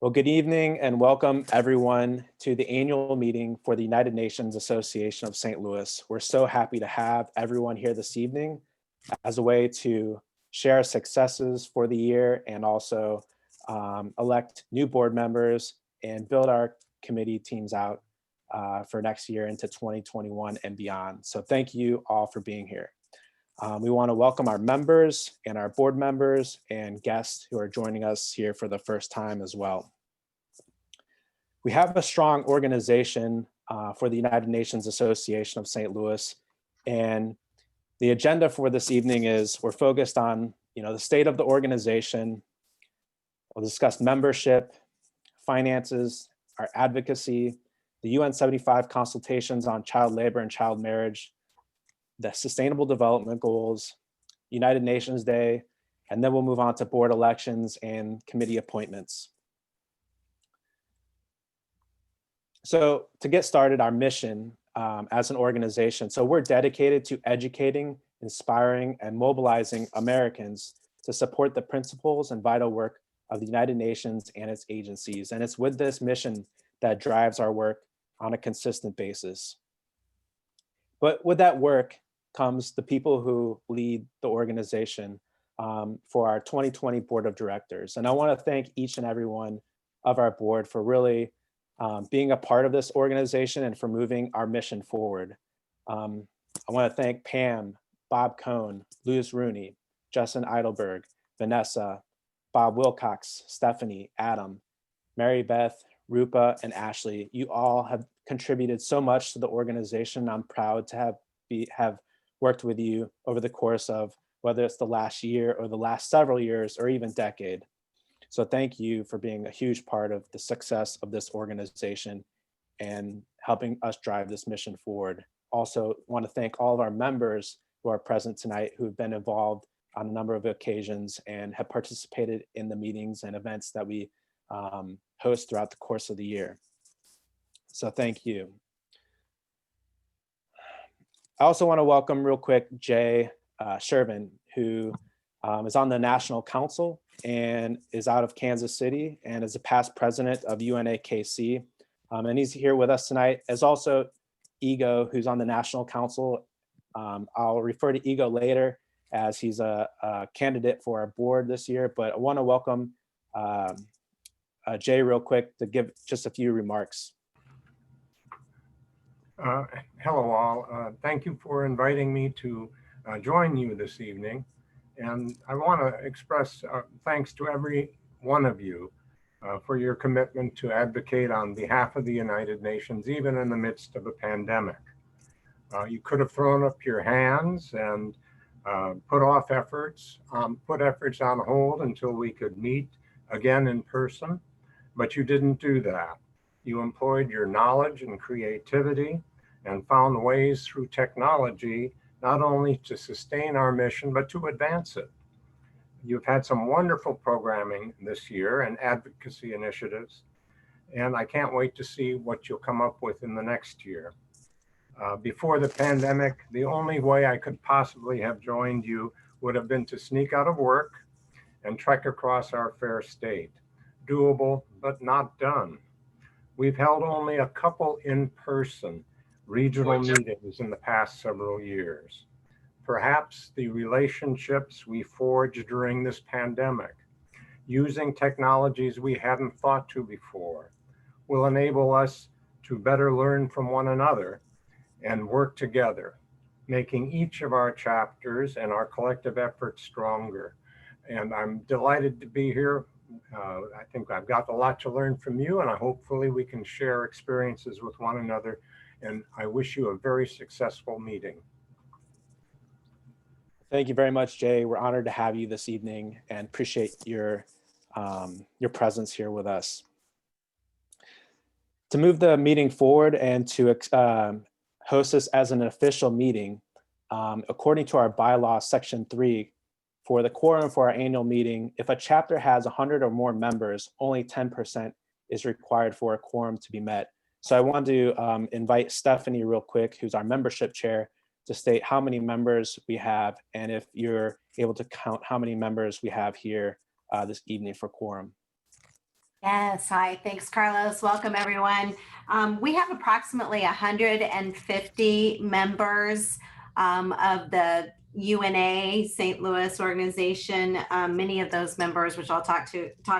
Well, good evening and welcome everyone to the annual meeting for the United Nations Association of St. Louis. We're so happy to have everyone here this evening as a way to share successes for the year and also elect new board members and build our committee teams out for next year into 2021 and beyond. So thank you all for being here. We want to welcome our members and our board members and guests who are joining us here for the first time as well. We have a strong organization for the United Nations Association of St. Louis, and the agenda for this evening is we're focused on the state of the organization. We'll discuss membership, finances, our advocacy, the UN 75 consultations on child labor and child marriage, the Sustainable Development Goals, United Nations Day, and then we'll move on to board elections and committee appointments. So to get started, our mission as an organization, so we're dedicated to educating, inspiring, and mobilizing Americans to support the principles and vital work of the United Nations and its agencies. And it's with this mission that drives our work on a consistent basis. But with that work comes the people who lead the organization for our 2020 Board of Directors. And I want to thank each and every one of our board for really being a part of this organization and for moving our mission forward. I want to thank Pam, Bob Cohn, Luz Rooney, Justin Eidelberg, Vanessa, Bob Wilcox, Stephanie, Adam, Mary Beth, Rupa, and Ashley. You all have contributed so much to the organization. I'm proud to have worked with you over the course of whether it's the last year or the last several years or even decade. So thank you for being a huge part of the success of this organization and helping us drive this mission forward. Also want to thank all of our members who are present tonight who've been involved on a number of occasions and have participated in the meetings and events that we host throughout the course of the year. So thank you. I also want to welcome real quick Jay Shervin, who is on the National Council and is out of Kansas City and is a past president of UNAKC. And he's here with us tonight, as also Ego, who's on the National Council. I'll refer to Ego later as he's a candidate for our board this year, but I want to welcome Jay real quick to give just a few remarks. Hello all, thank you for inviting me to join you this evening. And I want to express thanks to every one of you for your commitment to advocate on behalf of the United Nations, even in the midst of a pandemic. You could have thrown up your hands and put efforts on hold until we could meet again in person, but you didn't do that. You employed your knowledge and creativity and found ways through technology not only to sustain our mission, but to advance it. You've had some wonderful programming this year and advocacy initiatives, and I can't wait to see what you'll come up with in the next year. Before the pandemic, the only way I could possibly have joined you would have been to sneak out of work and trek across our fair state. Doable, but not done. We've held only a couple in-person regional meetings in the past several years. Perhaps the relationships we forged during this pandemic, using technologies we hadn't thought to before, will enable us to better learn from one another and work together, making each of our chapters and our collective efforts stronger. And I'm delighted to be here. I think I've got a lot to learn from you, and hopefully we can share experiences with one another. And I wish you a very successful meeting. Thank you very much, Jay. We're honored to have you this evening and appreciate your presence here with us. To move the meeting forward and to host this as an official meeting, according to our bylaw, section 3, for the quorum for our annual meeting, if a chapter has 100 or more members, only 10% is required for a quorum to be met. So I want to invite Stephanie real quick, who's our membership chair, to state how many members we have and if you're able to count how many members we have here this evening for quorum. Yes, hi. Thanks, Carlos. Welcome, everyone. We have approximately 150 members of the UNA St. Louis organization. Many of those members, which I'll talk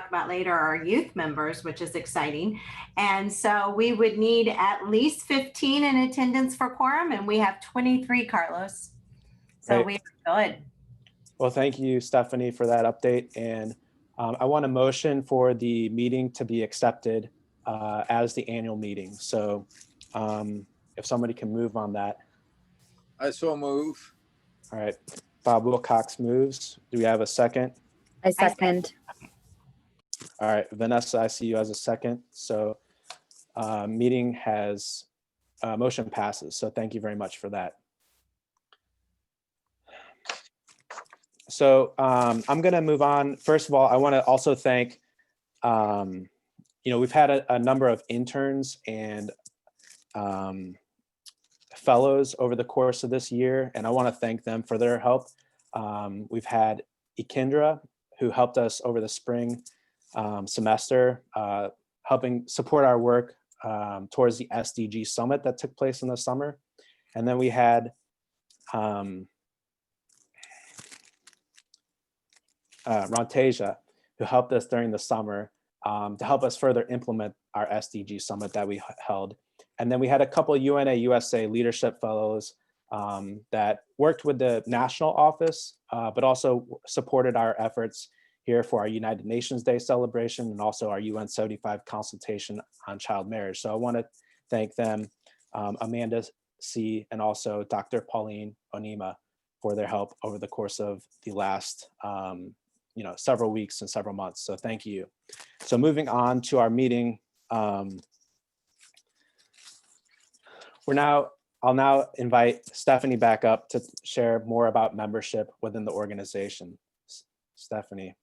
about later, are youth members, which is exciting. And so we would need at least 15 in attendance for quorum, and we have 23, Carlos. So Right. we are good. Well, thank you, Stephanie, for that update. And I want a motion for the meeting to be accepted as the annual meeting. So if somebody can move on that. I so move. All right. Bob Wilcox moves. Do we have a second? I second. All right. Vanessa, I see you as a second. So meeting has, motion passes. So thank you very much for that. So I'm going to move on. First of all, I want to also thank, we've had a number of interns and fellows over the course of this year, and I want to thank them for their help. We've had Ikindra, who helped us over the spring semester, helping support our work towards the SDG summit that took place in the summer. And then we had Rontasia, who helped us during the summer to help us further implement our SDG summit that we held. And then we had a couple of UNA USA leadership fellows that worked with the national office, but also supported our efforts here for our United Nations Day celebration and also our UN 75 consultation on child marriage. So I want to thank them, Amanda C. and also Dr. Pauline Onima, for their help over the course of the last several weeks and several months. So thank you. So moving on to our meeting. I'll now invite Stephanie back up to share more about membership within the organization. Stephanie.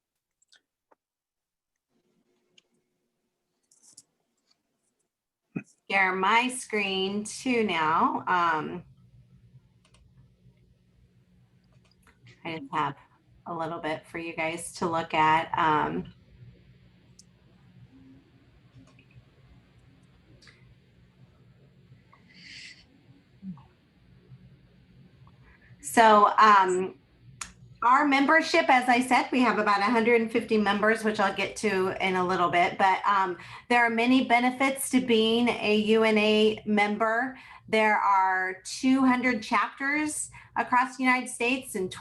Share my screen too now. I just have a little bit for you guys to look at. Our membership, as I said, we have about 150 members, which I'll get to in a little bit, but there are many benefits to being a UNA member. There are 200 chapters across the United States and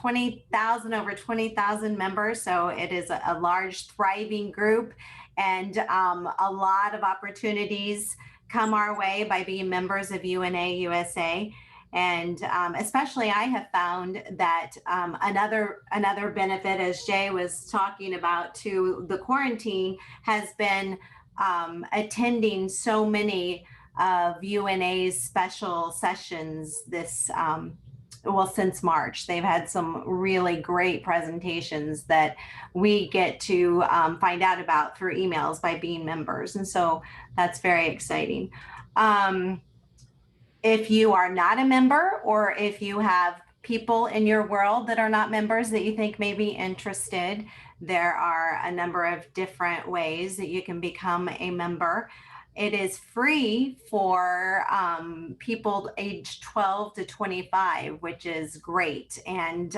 over 20,000 members. So it is a large, thriving group, and a lot of opportunities come our way by being members of UNA USA. And especially I have found that another benefit, as Jay was talking about to the quarantine, has been attending so many of UNA's special sessions since March. They've had some really great presentations that we get to find out about through emails by being members. And so that's very exciting. If you are not a member, or if you have people in your world that are not members that you think may be interested, there are a number of different ways that you can become a member. It is free for people aged 12 to 25, which is great. And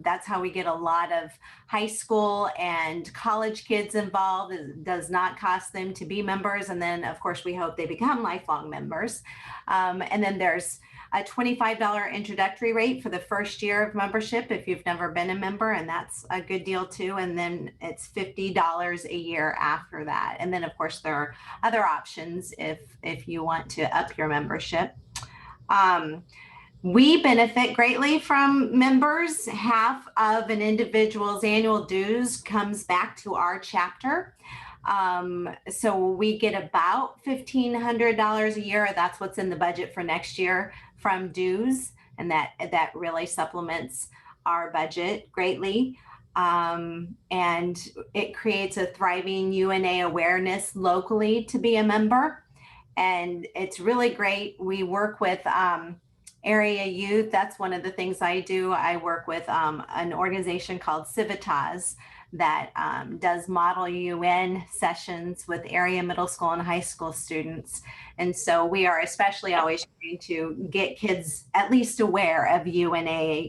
that's how we get a lot of high school and college kids involved. It does not cost them to be members. And then, of course, we hope they become lifelong members. And then there's a $25 introductory rate for the first year of membership if you've never been a member, and that's a good deal too. And then it's $50 a year after that. And then, of course, there are other options if you want to up your membership. We benefit greatly from members. Half of an individual's annual dues comes back to our chapter. So we get about $1,500 a year. That's what's in the budget for next year from dues, and that really supplements our budget greatly. And it creates a thriving UNA awareness locally to be a member. And it's really great. We work with area youth. That's one of the things I do. I work with an organization called Civitas that does model UN sessions with area middle school and high school students. And so we are especially always trying to get kids at least aware of UNA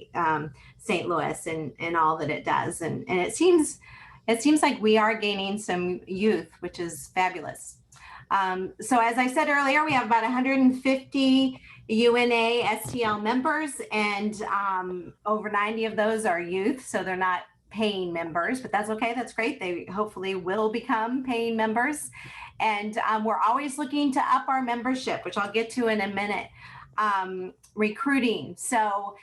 St. Louis and all that it does. And it seems like we are gaining some youth, which is fabulous. So as I said earlier, we have about 150 UNA STL members, and over 90 of those are youth. So they're not paying members, but that's okay. That's great. They hopefully will become paying members. And we're always looking to up our membership, which I'll get to in a minute. Recruiting. So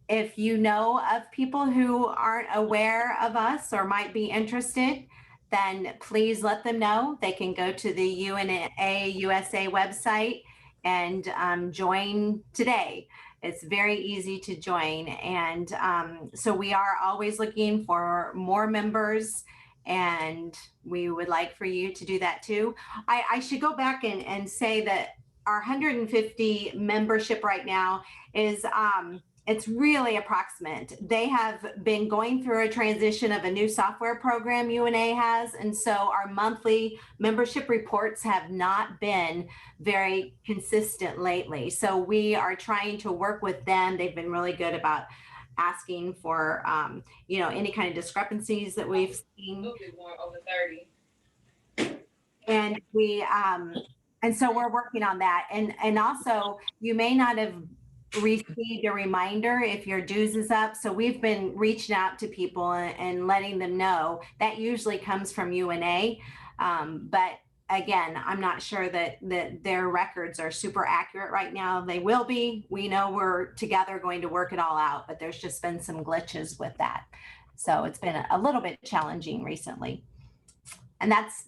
if you know of people who aren't aware of us or might be interested, then please let them know. They can go to the UNA USA website and join today. It's very easy to join. And so we are always looking for more members, and we would like for you to do that too. I should go back and say that our 150 membership right now is it's really approximate. They have been going through a transition of a new software program UNA has. And so our monthly membership reports have not been very consistent lately. So we are trying to work with them. They've been really good about asking for, any kind of discrepancies that we've seen. Over 30. And and so we're working on that. And also you may not have received a reminder if your dues is up. So we've been reaching out to people and letting them know. That usually comes from UNA. But again, I'm not sure that their records are super accurate right now. They will be. We know we're together going to work it all out, but there's just been some glitches with that. So it's been a little bit challenging recently. And that's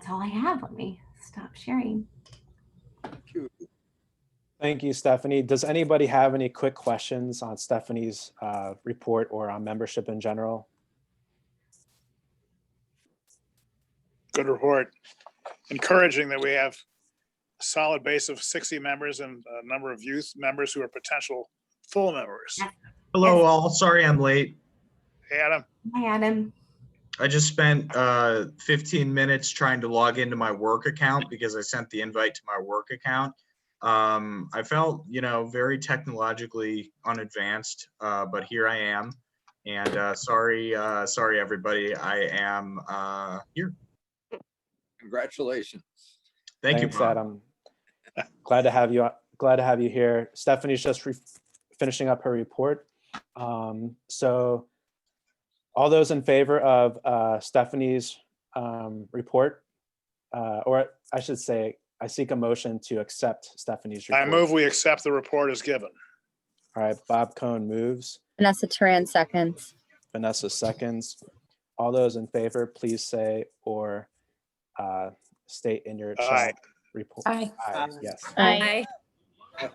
all I have. Let me stop sharing. Thank you. Thank you, Stephanie. Does anybody have any quick questions on Stephanie's report or on membership in general? Good report. Encouraging that we have a solid base of 60 members and a number of youth members who are potential full members. Hello all, sorry I'm late. Hey, Adam. Hi, Adam. I just spent 15 minutes trying to log into my work account because I sent the invite to my work account. I felt, very technologically unadvanced, but here I am. And sorry everybody, I am here. Congratulations. Thank Thanks, you, Bob. Adam. Glad to have you. Glad to have you here. Stephanie's just finishing up her report. So all those in favor of Stephanie's report, or I should say, I seek a motion to accept Stephanie's report. I move we accept the report as given. All right, Bob Cohn moves. Vanessa Turan seconds. Vanessa seconds. All those in favor, please say or state in your chat report. Aye. Aye. Yes. Aye. All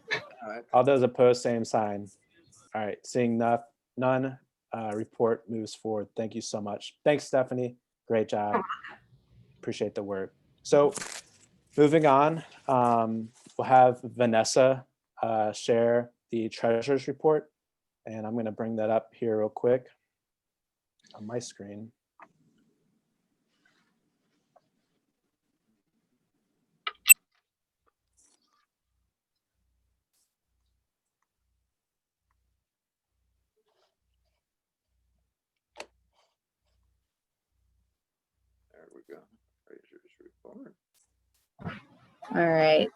right. All those opposed, same sign. All right, seeing none, report moves forward. Thank you so much. Thanks, Stephanie. Great job. Appreciate the work. So moving on, we'll have Vanessa share the treasurer's report. And I'm going to bring that up here real quick on my screen. There we go. Treasurer's report. All right.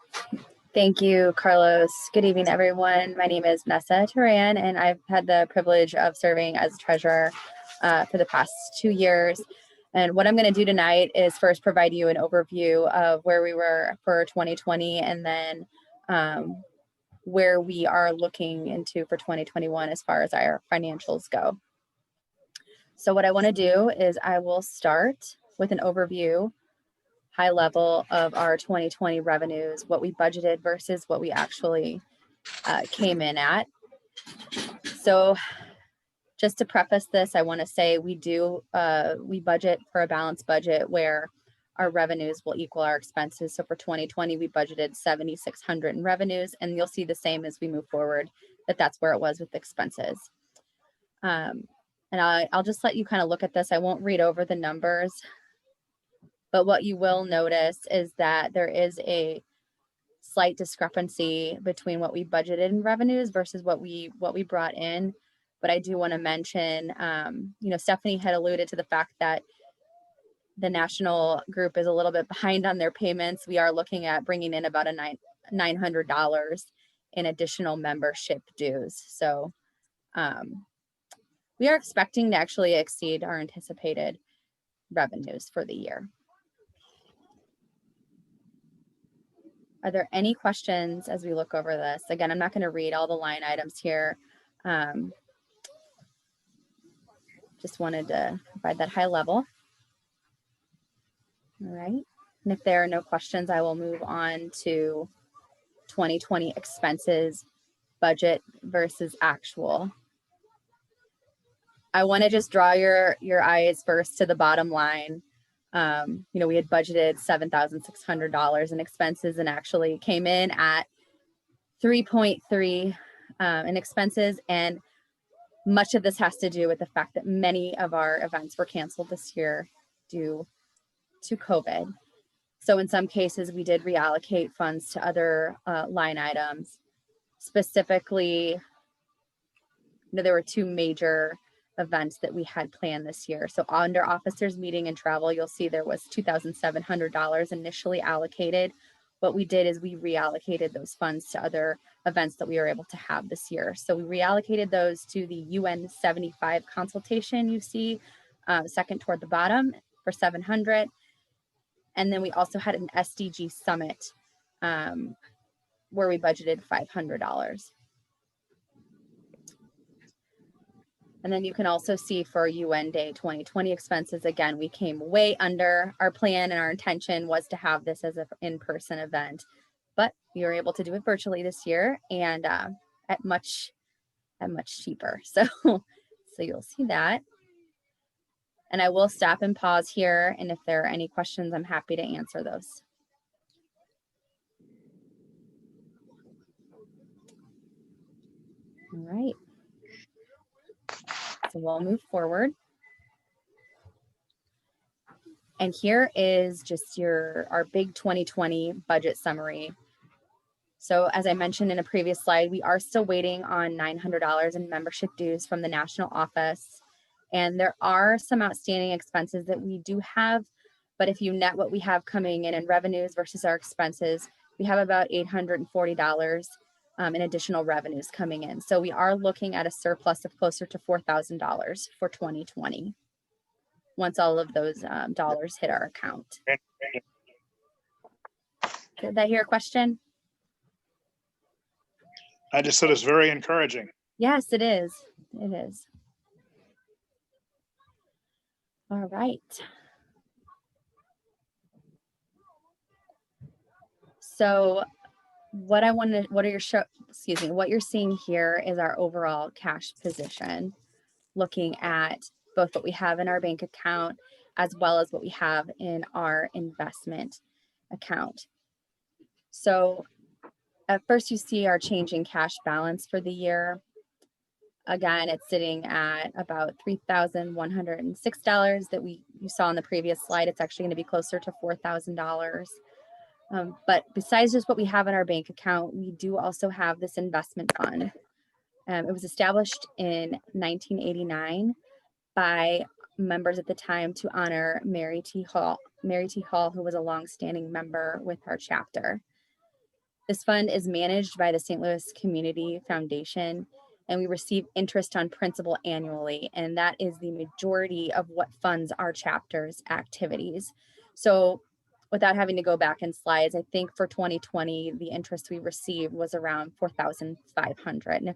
Thank you, Carlos. Good evening, everyone. My name is Vanessa Turan, and I've had the privilege of serving as treasurer for the past 2 years. And what I'm going to do tonight is first provide you an overview of where we were for 2020 and then where we are looking into for 2021 as far as our financials go. So what I want to do is I will start with an overview, high level, of our 2020 revenues, what we budgeted versus what we actually came in at. So just to preface this, I want to say we budget for a balanced budget where our revenues will equal our expenses. So for 2020, we budgeted 7,600 in revenues, and you'll see the same as we move forward, that's where it was with expenses. And I'll just let you kind of look at this. I won't read over the numbers, but what you will notice is that there is a slight discrepancy between what we budgeted in revenues versus what we brought in. But I do want to mention, Stephanie had alluded to the fact that the national group is a little bit behind on their payments. We are looking at bringing in about $900 in additional membership dues. So we are expecting to actually exceed our anticipated revenues for the year. Are there any questions as we look over this? Again, I'm not going to read all the line items here. Just wanted to provide that high level. All right. And if there are no questions, I will move on to 2020 expenses, budget versus actual. I want to just draw your eyes first to the bottom line. We had budgeted $7,600 in expenses and actually came in at 3.3 in expenses. And much of this has to do with the fact that many of our events were canceled this year due to COVID. So in some cases, we did reallocate funds to other line items. Specifically, there were two major events that we had planned this year. So under officers meeting and travel, you'll see there was $2,700 initially allocated. What we did is we reallocated those funds to other events that we were able to have this year. So we reallocated those to the UN 75 consultation you see second toward the bottom for $700. And then we also had an SDG summit where we budgeted $500. And then you can also see for UN Day 2020 expenses, again, we came way under our plan, and our intention was to have this as an in-person event, but we were able to do it virtually this year and at much cheaper. So you'll see that. And I will stop and pause here. And if there are any questions, I'm happy to answer those. All right. So we'll move forward. And here is just our big 2020 budget summary. So as I mentioned in a previous slide, we are still waiting on $900 in membership dues from the national office. And there are some outstanding expenses that we do have, but if you net what we have coming in revenues versus our expenses, we have about $840 in additional revenues coming in. So we are looking at a surplus of closer to $4,000 for 2020 once all of those dollars hit our account. Did I hear a question? I just said it's very encouraging. Yes, it is. It is. All right. So what you're seeing here is our overall cash position, looking at both what we have in our bank account as well as what we have in our investment account. So at first you see our change in cash balance for the year. Again, it's sitting at about $3,106 that you saw on the previous slide. It's actually going to be closer to $4,000. But besides just what we have in our bank account, we do also have this investment fund. It was established in 1989 by members at the time to honor Mary T. Hall, who was a longstanding member with our chapter. This fund is managed by the St. Louis Community Foundation, and we receive interest on principal annually, and that is the majority of what funds our chapter's activities. So without having to go back in slides, I think for 2020, the interest we received was around $4,500.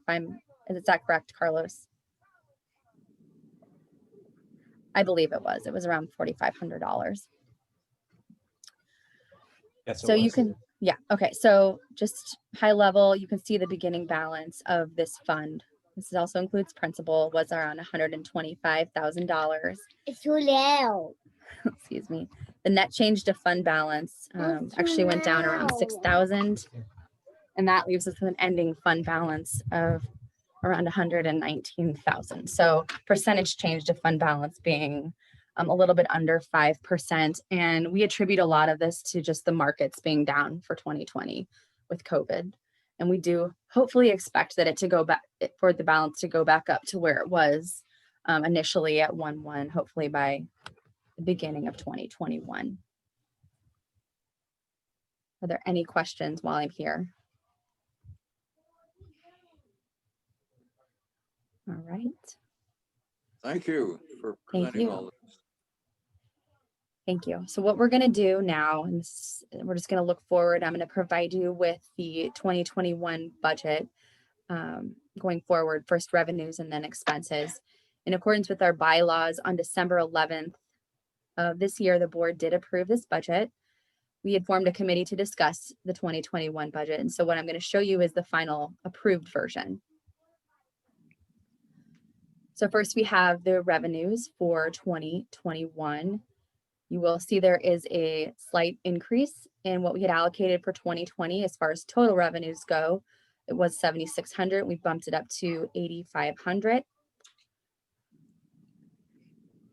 And is that correct, Carlos? I believe it was around $4,500. Yes, So you can, yeah, okay. So just high level, you can see the beginning balance of this fund. This also includes principal, was around $125,000. It's too loud. Excuse me. The net change to fund balance actually went down around $6,000, and that leaves us with an ending fund balance of around 119,000. So percentage change to fund balance being a little bit under 5%. And we attribute a lot of this to just the markets being down for 2020 with COVID. And we do hopefully expect that it to go back, for the balance to go back up to where it was initially at 1.1, hopefully by the beginning of 2021. Are there any questions while I'm here? All right. Thank you for Thank presenting you. all this. Thank you. So what we're going to do now, and we're just going to look forward. I'm going to provide you with the 2021 budget going forward, first revenues and then expenses. In accordance with our bylaws, on December 11th of this year, the board did approve this budget. We had formed a committee to discuss the 2021 budget. And so what I'm going to show you is the final approved version. So first we have the revenues for 2021. You will see there is a slight increase in what we had allocated for 2020 as far as total revenues go. It was 7,600. We bumped it up to 8,500.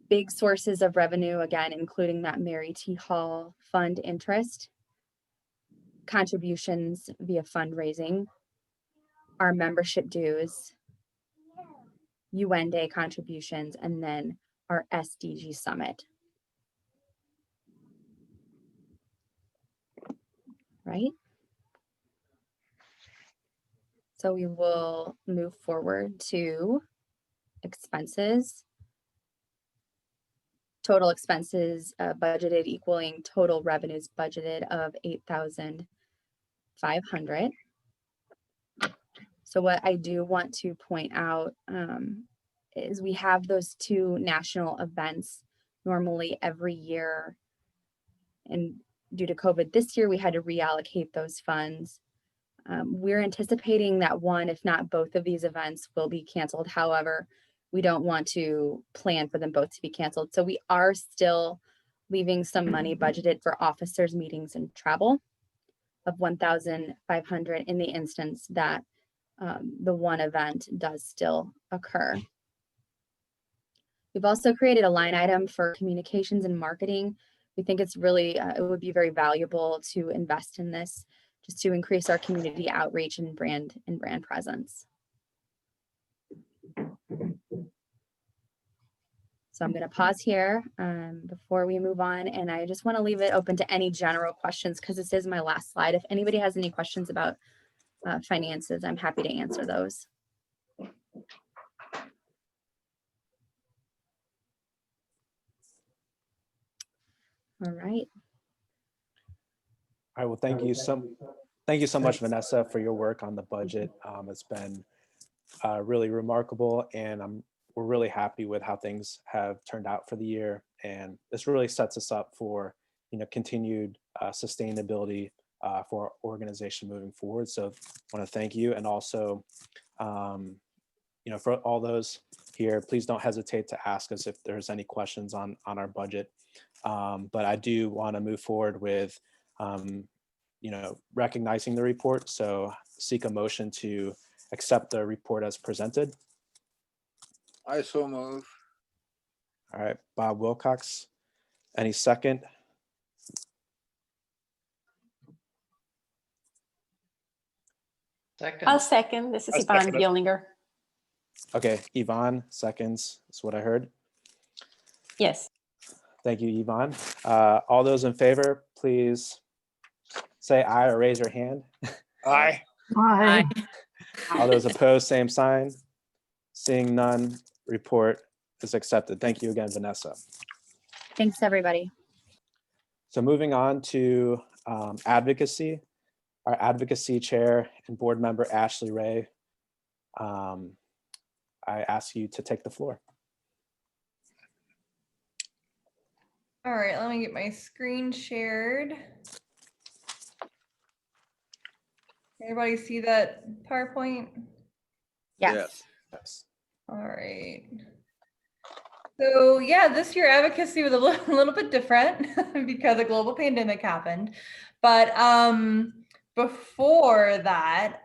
Big sources of revenue, again, including that Mary T. Hall fund interest, contributions via fundraising, our membership dues, UN Day contributions, and then our SDG Summit. Right? So we will move forward to expenses. Total expenses budgeted equaling total revenues budgeted of 8,500. So what I do want to point out is we have those two national events normally every year. And due to COVID this year, we had to reallocate those funds. We're anticipating that one, if not both of these events will be canceled. However, we don't want to plan for them both to be canceled. So we are still leaving some money budgeted for officers' meetings and travel of 1,500 in the instance that the one event does still occur. We've also created a line item for communications and marketing. We think it's really, it would be very valuable to invest in this just to increase our community outreach and brand presence. So I'm going to pause here before we move on, and I just want to leave it open to any general questions because this is my last slide. If anybody has any questions about finances, I'm happy to answer those. All right. All right, well, thank you so much, Vanessa, for your work on the budget. It's been really remarkable, and we're really happy with how things have turned out for the year. And this really sets us up for, continued sustainability for our organization moving forward. So I want to thank you, and also, for all those here, please don't hesitate to ask us if there's any questions on our budget. But I do want to move forward with, recognizing the report. So seek a motion to accept the report as presented. I so move. All right, Bob Wilcox, any second? I'll second. This is I'll Yvonne second it. Bielinger. Okay, Yvonne seconds is what I heard. Yes. Thank you, Yvonne. All those in favor, please say aye or raise your hand. Aye. Aye. All those opposed, same sign. Seeing none, report is accepted. Thank you again, Vanessa. Thanks, everybody. So moving on to advocacy, our advocacy chair and board member, Ashley Ray. I ask you to take the floor. All right, let me get my screen shared. Everybody see that PowerPoint? Yes. Yes. All right. So yeah, this year advocacy was a little bit different because a global pandemic happened. But before that,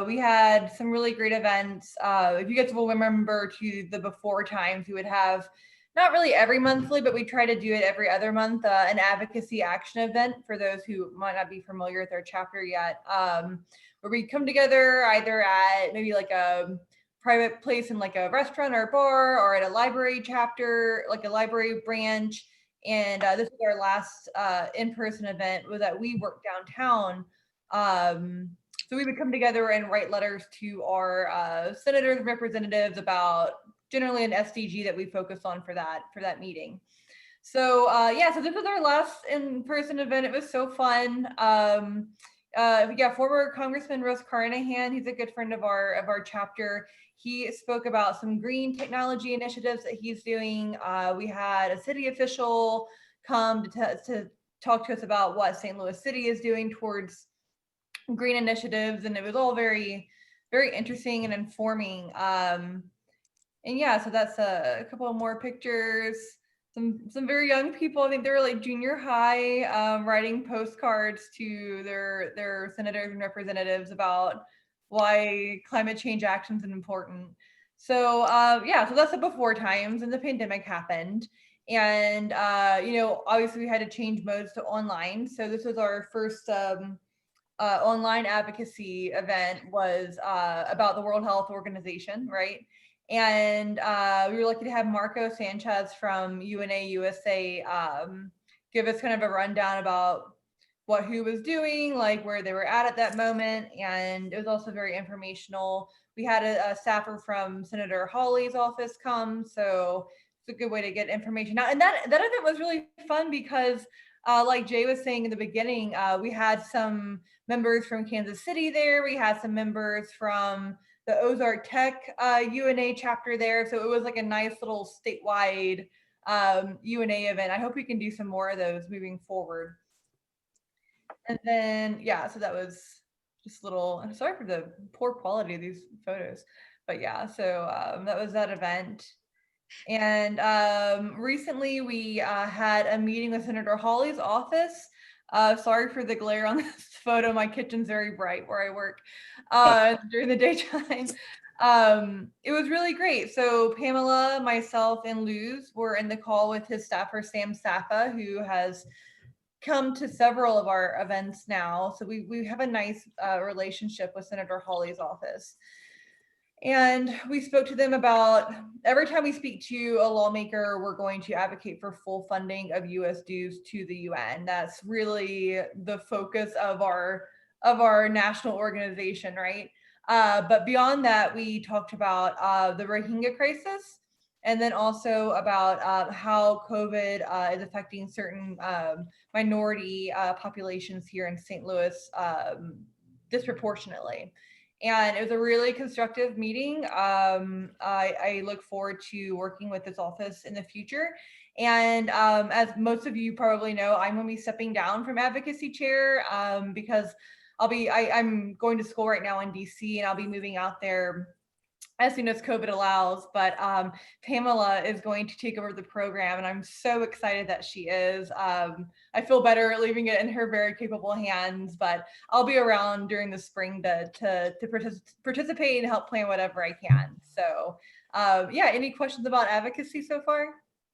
we had some really great events. If you guys will remember to the before times, we would have not really every monthly, but we try to do it every other month, an advocacy action event for those who might not be familiar with our chapter yet, where we come together either at maybe like a private place in like a restaurant or a bar, or at a library chapter, like a library branch. And this was our last in-person event, was that we work downtown. So we would come together and write letters to our senators and representatives about generally an SDG that we focus on for that meeting. So yeah, so this was our last in-person event. It was so fun. We got former Congressman Russ Carnahan. He's a good friend of our chapter. He spoke about some green technology initiatives that he's doing. We had a city official come to talk to us about what St. Louis City is doing towards green initiatives, and it was all very, very interesting and informing. And yeah, so that's a couple of more pictures. Some very young people. I think they're like junior high, writing postcards to their senators and representatives about why climate change actions is important. So yeah, so that's the before times, and the pandemic happened. And you know, obviously we had to change modes to online. So this was our first online advocacy event, was about the World Health Organization, right? And we were lucky to have Marco Sanchez from UNA USA give us kind of a rundown about what he was doing, like where they were at that moment. And it was also very informational. We had a staffer from Senator Hawley's office come, so it's a good way to get information out. And that event was really fun because like Jay was saying in the beginning, we had some members from Kansas City there. We had some members from the Ozark Tech UNA chapter there. So it was like a nice little statewide UNA event. I hope we can do some more of those moving forward. And then, yeah, so that was just a little, I'm sorry for the poor quality of these photos, but yeah, so that was that event. And recently we had a meeting with Senator Hawley's office. Sorry for the glare on this photo. My kitchen's very bright where I work during the daytime. It was really great. So Pamela, myself, and Luz were in the call with his staffer, Sam Saffa, who has come to several of our events now. So we have a nice relationship with Senator Hawley's office. And we spoke to them about, every time we speak to a lawmaker, we're going to advocate for full funding of US dues to the UN. That's really the focus of our national organization, right? But beyond that, we talked about the Rohingya crisis, and then also about how COVID is affecting certain minority populations here in St. Louis disproportionately. And it was a really constructive meeting. I look forward to working with this office in the future. And as most of you probably know, I'm going to be stepping down from advocacy chair because I'm going to school right now in DC, and I'll be moving out there as soon as COVID allows. But Pamela is going to take over the program, and I'm so excited that she is. I feel better leaving it in her very capable hands, but I'll be around during the spring to participate and help plan whatever I can. So yeah, any questions about advocacy so far?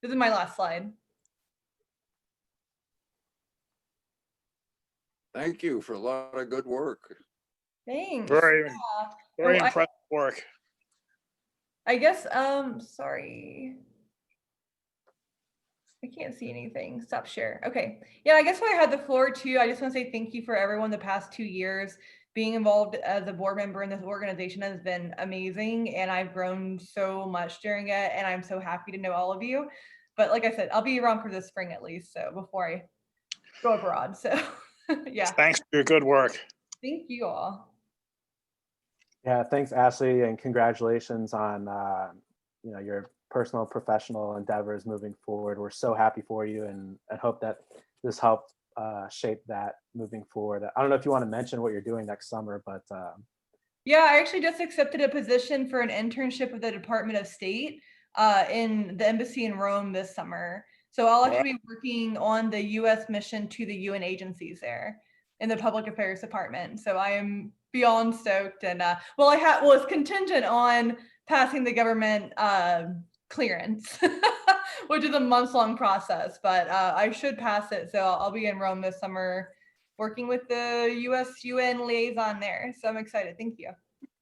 This is my last slide. Thank you for a lot of good work. Thanks. Very Oh, impressive work. I guess, sorry. I can't see anything. Stop share. Okay. Yeah, I guess while I had the floor too, I just want to say thank you for everyone the past 2 years. Being involved as a board member in this organization has been amazing, and I've grown so much during it, and I'm so happy to know all of you. But like I said, I'll be around for this spring at least, so before I go abroad. So yeah. Thanks for your good work. Thank you all. Yeah, thanks, Ashley, and congratulations on your personal professional endeavors moving forward. We're so happy for you, and hope that this helped shape that moving forward. I don't know if you want to mention what you're doing next summer, but yeah, I actually just accepted a position for an internship with the Department of State in the embassy in Rome this summer. So I'll actually be working on the U.S. mission to the UN agencies there. in the public affairs department. So I am beyond stoked. And it's contingent on passing the government clearance, which is a months-long process, but I should pass it. So I'll be in Rome this summer working with the US-UN liaison there. So I'm excited. Thank you.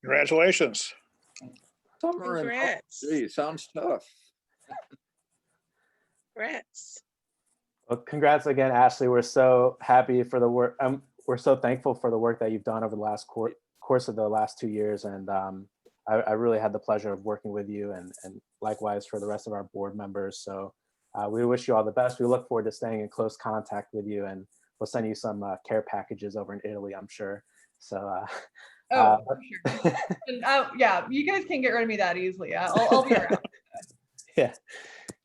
Congratulations. Summer and Congrats. gee, sounds tough. Congrats. Well, congrats again, Ashley. We're so happy for the work. We're so thankful for the work that you've done over the last course of the last 2 years. And I really had the pleasure of working with you, and likewise for the rest of our board members. So we wish you all the best. We look forward to staying in close contact with you, and we'll send you some care packages over in Italy, I'm sure. So For sure. And, yeah, you guys can't get rid of me that easily. I'll be around. Yeah,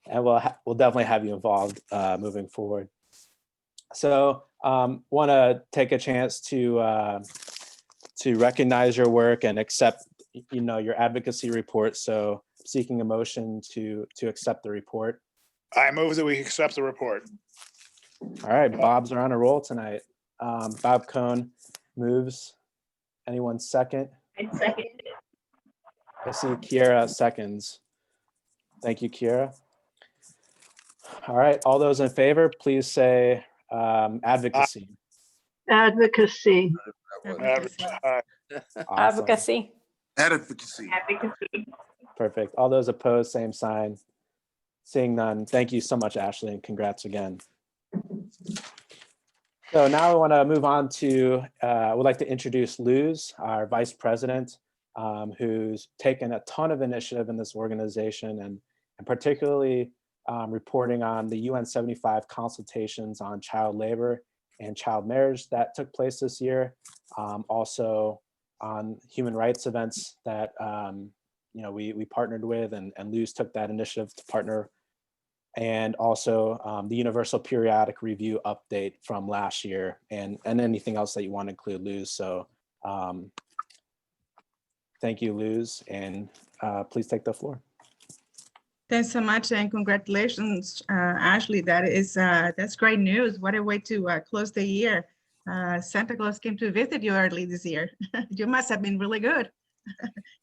and we'll definitely have you involved moving forward. So want to take a chance to recognize your work and accept, your advocacy report. So seeking a motion to accept the report. I move that we accept the report. All right, Bob's are on a roll tonight. Bob Cohn moves. Anyone second? I second. I see Kiera seconds. Thank you, Kiera. All right, all those in favor, please say advocacy. Advocacy. Aye. Awesome. Advocacy. Advocacy. Advocacy. Perfect. All those opposed, same sign. Seeing none, thank you so much, Ashley, and congrats again. So now I want to move on to, I would like to introduce Luz, our vice president, who's taken a ton of initiative in this organization, and particularly reporting on the UN 75 consultations on child labor and child marriage that took place this year. Also on human rights events that we partnered with, and Luz took that initiative to partner, and also the Universal Periodic Review update from last year, and anything else that you want to include, Luz. So thank you, Luz, and please take the floor. Thanks so much, and congratulations, Ashley. That's great news. What a way to close the year. Santa Claus came to visit you early this year. You must have been really good.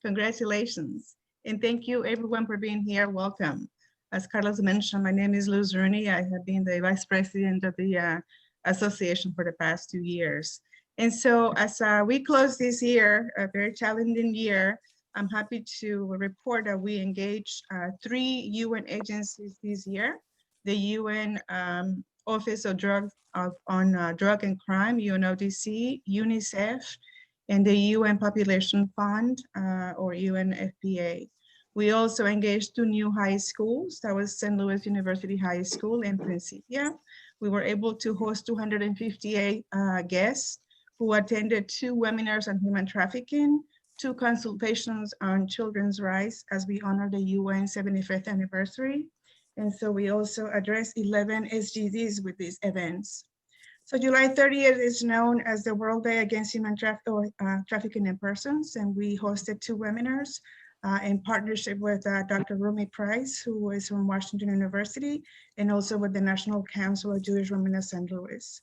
Congratulations. And thank you everyone for being here. Welcome. As Carlos mentioned, my name is Luz Rooney. I have been the vice president of the association for the past 2 years. And so as we close this year, a very challenging year, I'm happy to report that we engaged 3 UN agencies this year: the UN Office on Drug and Crime, UNODC, UNICEF, and the UN Population Fund, or UNFPA. We also engaged 2 new high schools. That was St. Louis University High School and Principia. We were able to host 258 guests who attended 2 webinars on human trafficking, 2 consultations on children's rights as we honor the UN 75th anniversary. And so we also addressed 11 SDGs with these events. So July 30th is known as the World Day Against Human Trafficking in Persons, and we hosted 2 webinars in partnership with Dr. Rumi Price, who is from Washington University, and also with the National Council of Jewish Women of St. Louis.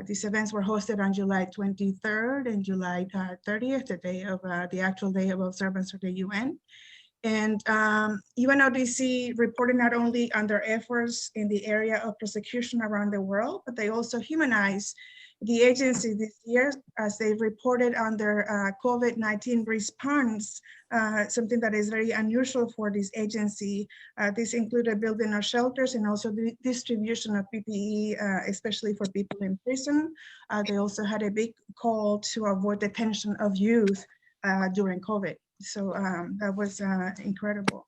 These events were hosted on July 23rd and July 30th, the actual day of observance of the UN. And UNODC reported not only on their efforts in the area of prosecution around the world, but they also humanized the agency this year as they reported on their COVID-19 response, something that is very unusual for this agency. This included building of shelters and also the distribution of PPE, especially for people in prison. They also had a big call to avoid detention of youth during COVID. So that was incredible.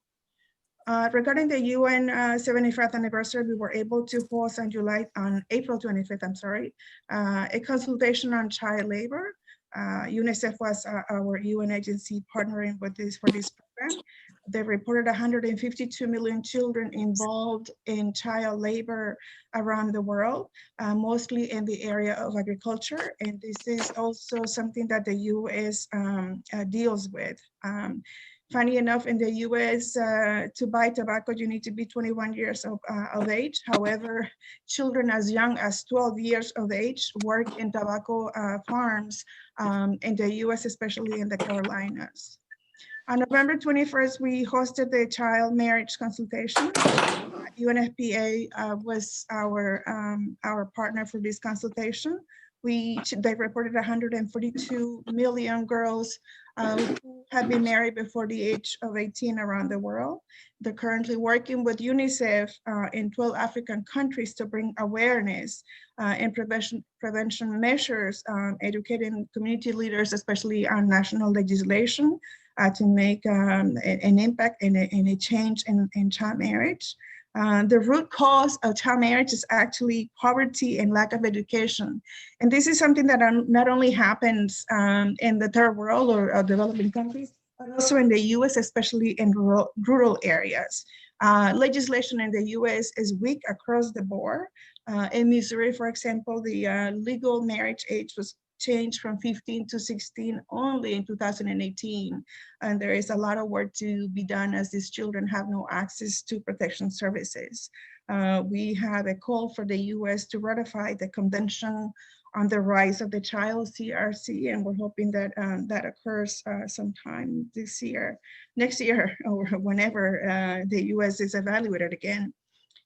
Regarding the UN 75th anniversary, we were able to host on April 25th, a consultation on child labor. UNICEF was our UN agency partnering with for this program. They reported 152 million children involved in child labor around the world, mostly in the area of agriculture. And this is also something that the US deals with. Funny enough, in the US, to buy tobacco, you need to be 21 years of age. However, children as young as 12 years of age work in tobacco farms in the US, especially in the Carolinas. On November 21st, we hosted the child marriage consultation. UNFPA was our partner for this consultation. They reported 142 million girls who have been married before the age of 18 around the world. They're currently working with UNICEF in 12 African countries to bring awareness and prevention measures, educating community leaders, especially on national legislation, to make an impact and a change in child marriage. The root cause of child marriage is actually poverty and lack of education. And this is something that not only happens in the third world or developing countries, but also in the US, especially in rural areas. Legislation in the US is weak across the board. In Missouri, for example, the legal marriage age was changed from 15 to 16 only in 2018. And there is a lot of work to be done as these children have no access to protection services. We have a call for the US to ratify the Convention on the Rights of the Child, CRC, and we're hoping that that occurs sometime this year, next year, or whenever the US is evaluated again.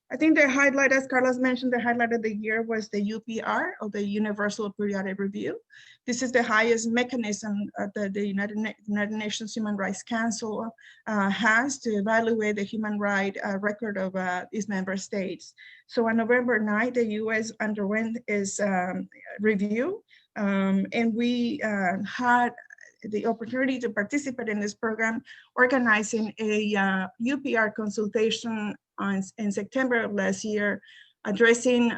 I think the highlight, as Carlos mentioned, the highlight of the year was the UPR, or the Universal Periodic Review. This is the highest mechanism that the United Nations Human Rights Council has to evaluate the human rights record of its member states. So on November 9th, the US underwent its review, and we had the opportunity to participate in this program, organizing a UPR consultation in September of last year, addressing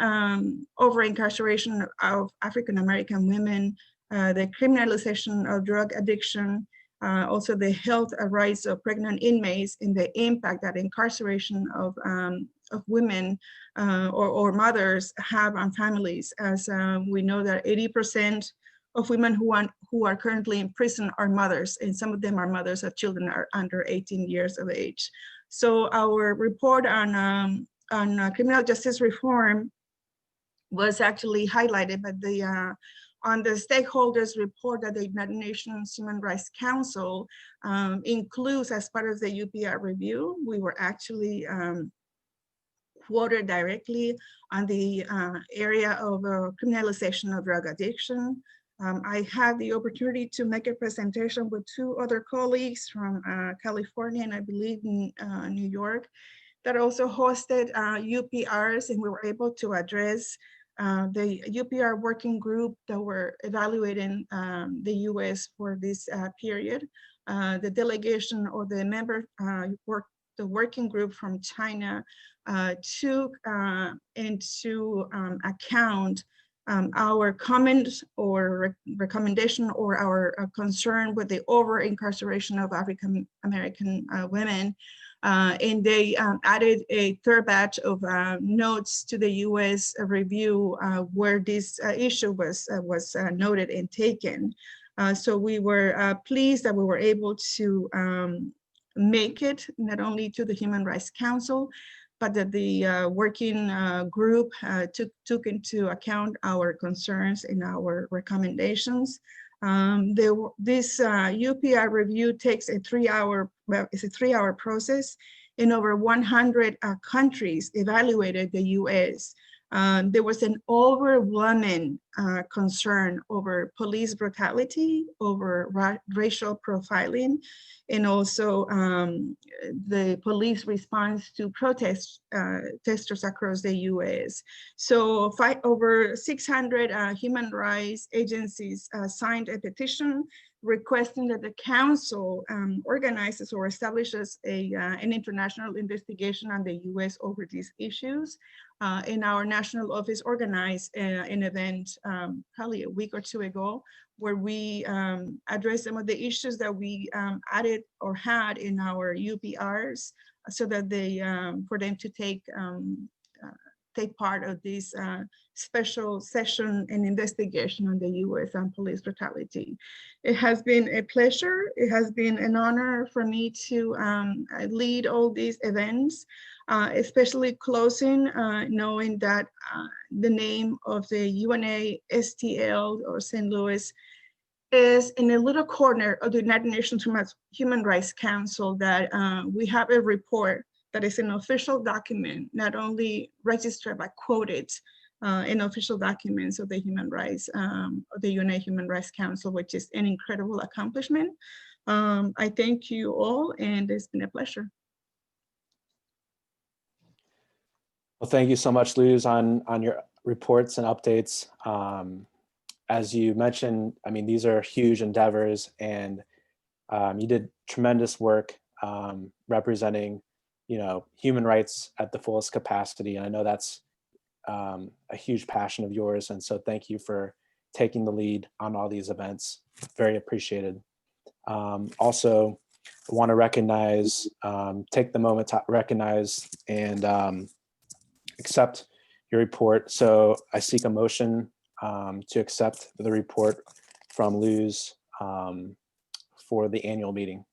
over-incarceration of African-American women, the criminalization of drug addiction, also the health rights of pregnant inmates, and the impact that incarceration of women or mothers have on families. As we know that 80% of women who are currently in prison are mothers, and some of them are mothers of children that are under 18 years of age. So our report on criminal justice reform was actually highlighted by on the stakeholders report that the United Nations Human Rights Council includes as part of the UPR review. We were actually quoted directly on the area of criminalization of drug addiction. I had the opportunity to make a presentation with two other colleagues from California and I believe in New York that also hosted UPRs, and we were able to address the UPR working group that were evaluating the US for this period. The delegation or the member the working group from China took into account our comments or recommendation or our concern with the over-incarceration of African-American women. And they added a third batch of notes to the US review where this issue was noted and taken. So we were pleased that we were able to make it not only to the Human Rights Council, but that the working group took into account our concerns and our recommendations. This UPR review takes a 3-hour, well, it's a 3-hour process, and over 100 countries evaluated the US. There was an overwhelming concern over police brutality, over racial profiling, and also the police response to protesters across the US. So over 600 human rights agencies signed a petition requesting that the council organizes or establishes an international investigation on the US over these issues. In our national office organized an event probably a week or two ago, where we addressed some of the issues that we added or had in our UPRs, so that they for them to take take part of this special session and investigation on the U.S. police brutality. It has been a pleasure. It has been an honor for me to lead all these events, especially closing, knowing that the name of the UNA STL or St. Louis is in a little corner of the United Nations Human Rights Council, that we have a report that is an official document, not only registered but quoted in official documents of the human rights, of the UNA Human Rights Council, which is an incredible accomplishment. I thank you all, and it's been a pleasure. Well, thank you so much, Luz, on your reports and updates. As you mentioned, I mean, these are huge endeavors, and you did tremendous work representing, human rights at the fullest capacity. And I know that's a huge passion of yours. And so thank you for taking the lead on all these events. Very appreciated. Also, I want to recognize, take the moment to recognize and accept your report. So I seek a motion to accept the report from Luz for the annual meeting.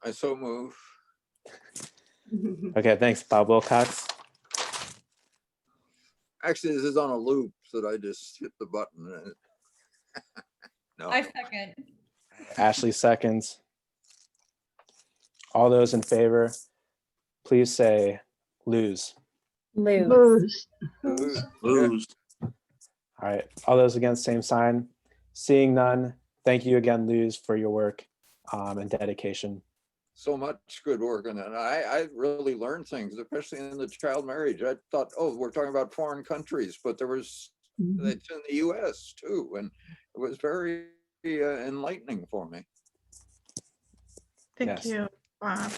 I so move. Okay, thanks, Bob Wilcox. Actually, this is on a loop, so that I just hit the button. No. I second. Ashley seconds. All those in favor, please say Luz. Luz. Lose. All right, all those against, same sign. Seeing none, thank you again, Luz, for your work and dedication. So much good work on that. And I really learned things, especially in the child marriage. I thought, oh, we're talking about foreign countries, but there was, it's in the US too. And it was very enlightening for me. Thank Yes. you, Bob.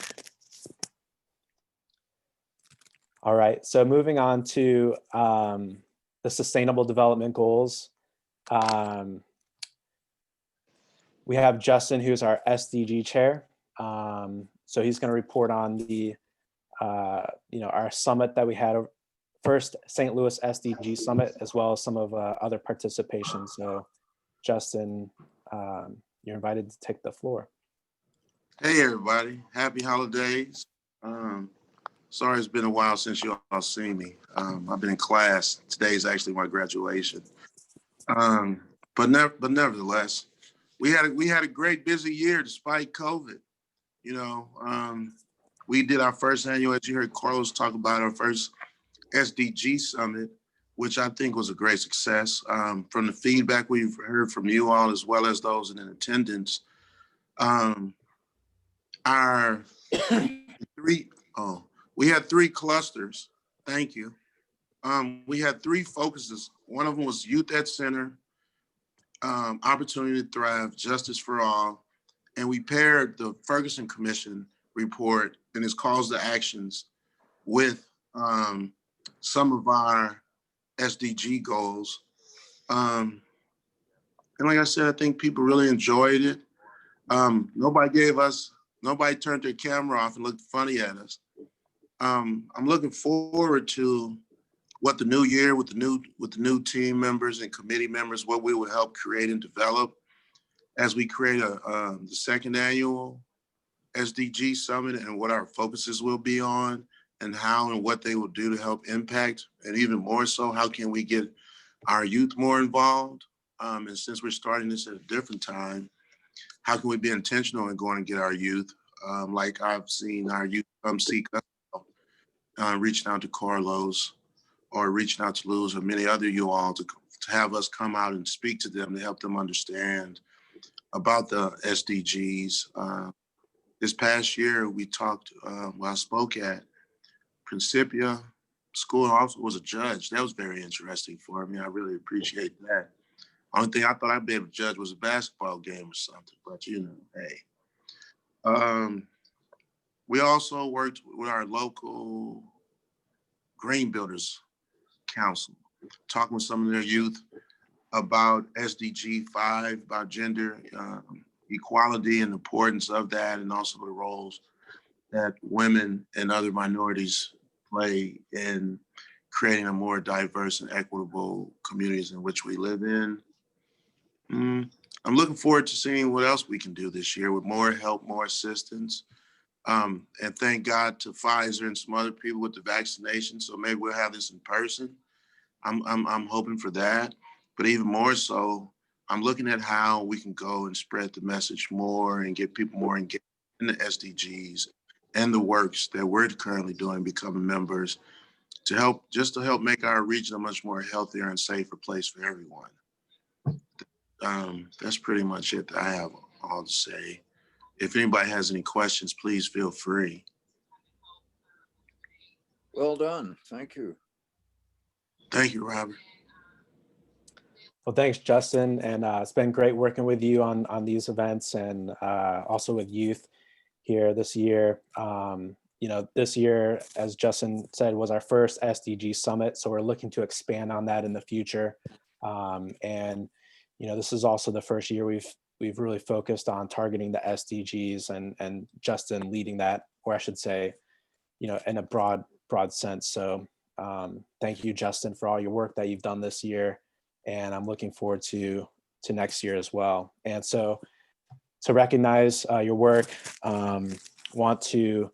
All right, so moving on to the Sustainable Development Goals. We have Justin, who's our SDG chair. So he's going to report on the, our summit that we had, first St. Louis SDG summit, as well as some of other participation. So Justin, you're invited to take the floor. Hey everybody, happy holidays. Sorry it's been a while since you all seen me. I've been in class. Today's actually my graduation. But nevertheless, we had a great busy year despite COVID. We did our first annual, as you heard Carlos talk about, our first SDG summit, which I think was a great success. From the feedback we've heard from you all, as well as those in attendance, we had three clusters. Thank you. We had three focuses. One of them was Youth at Center, Opportunity to Thrive, Justice for All. And we paired the Ferguson Commission report and its calls to actions with some of our SDG goals. And like I said, I think people really enjoyed it. Nobody turned their camera off and looked funny at us. I'm looking forward to what the new year with the new team members and committee members, what we will help create and develop as we create the second annual SDG summit, and what our focuses will be on, and how and what they will do to help impact, and even more so, how can we get our youth more involved? And since we're starting this at a different time, how can we be intentional in going and get our youth? Like I've seen our youth come seek us, reaching out to Carlos, or reaching out to Luz, or many other you all to have us come out and speak to them to help them understand about the SDGs. This past year, we talked, I spoke at Principia School, also was a judge. That was very interesting for me. I really appreciate that. Only thing I thought I'd be able to judge was a basketball game or something, but hey. We also worked with our local Green Builders Council, talking with some of their youth about SDG 5, about gender equality and the importance of that, and also the roles that women and other minorities play in creating a more diverse and equitable communities in which we live in. I'm looking forward to seeing what else we can do this year with more help, more assistance. And thank God to Pfizer and some other people with the vaccination. So maybe we'll have this in person. I'm hoping for that. But even more so, I'm looking at how we can go and spread the message more and get people more engaged in the SDGs and the works that we're currently doing, becoming members, to help make our region a much more healthier and safer place for everyone. That's pretty much it that I have all to say. If anybody has any questions, please feel free. Well done. Thank you. Thank you, Robert. Well, thanks, Justin. And it's been great working with you on these events and also with youth here this year. This year, as Justin said, was our first SDG summit. So we're looking to expand on that in the future. This is also the first year we've really focused on targeting the SDGs and Justin leading that, or I should say, in a broad sense. So thank you, Justin, for all your work that you've done this year. And I'm looking forward to next year as well. And so to recognize your work, want to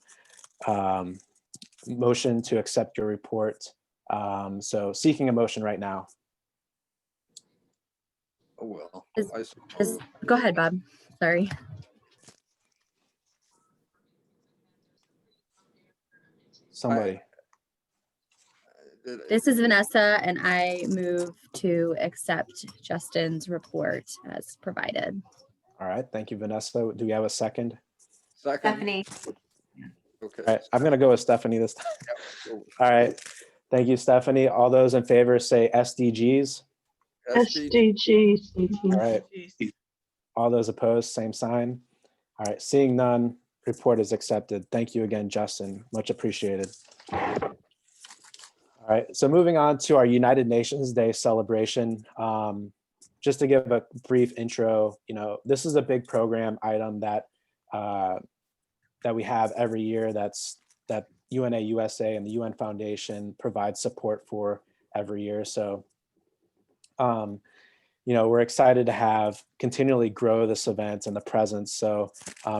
motion to accept your report. So seeking a motion right now. Oh, well, Go ahead, Bob. Sorry. Somebody. This is Vanessa, and I move to accept Justin's report as provided. All right. Thank you, Vanessa. Do we have a second? Second. Stephanie. Okay. All right. I'm going to go with Stephanie this time. All right. Thank you, Stephanie. All those in favor say SDGs. SDGs. All right. All those opposed, same sign. All right. Seeing none, report is accepted. Thank you again, Justin. Much appreciated. All right. So moving on to our United Nations Day celebration. Just to give a brief intro, this is a big program item that we have every year that UNA USA and the UN Foundation provide support for every year. So, we're excited to continually grow this event and the presence. So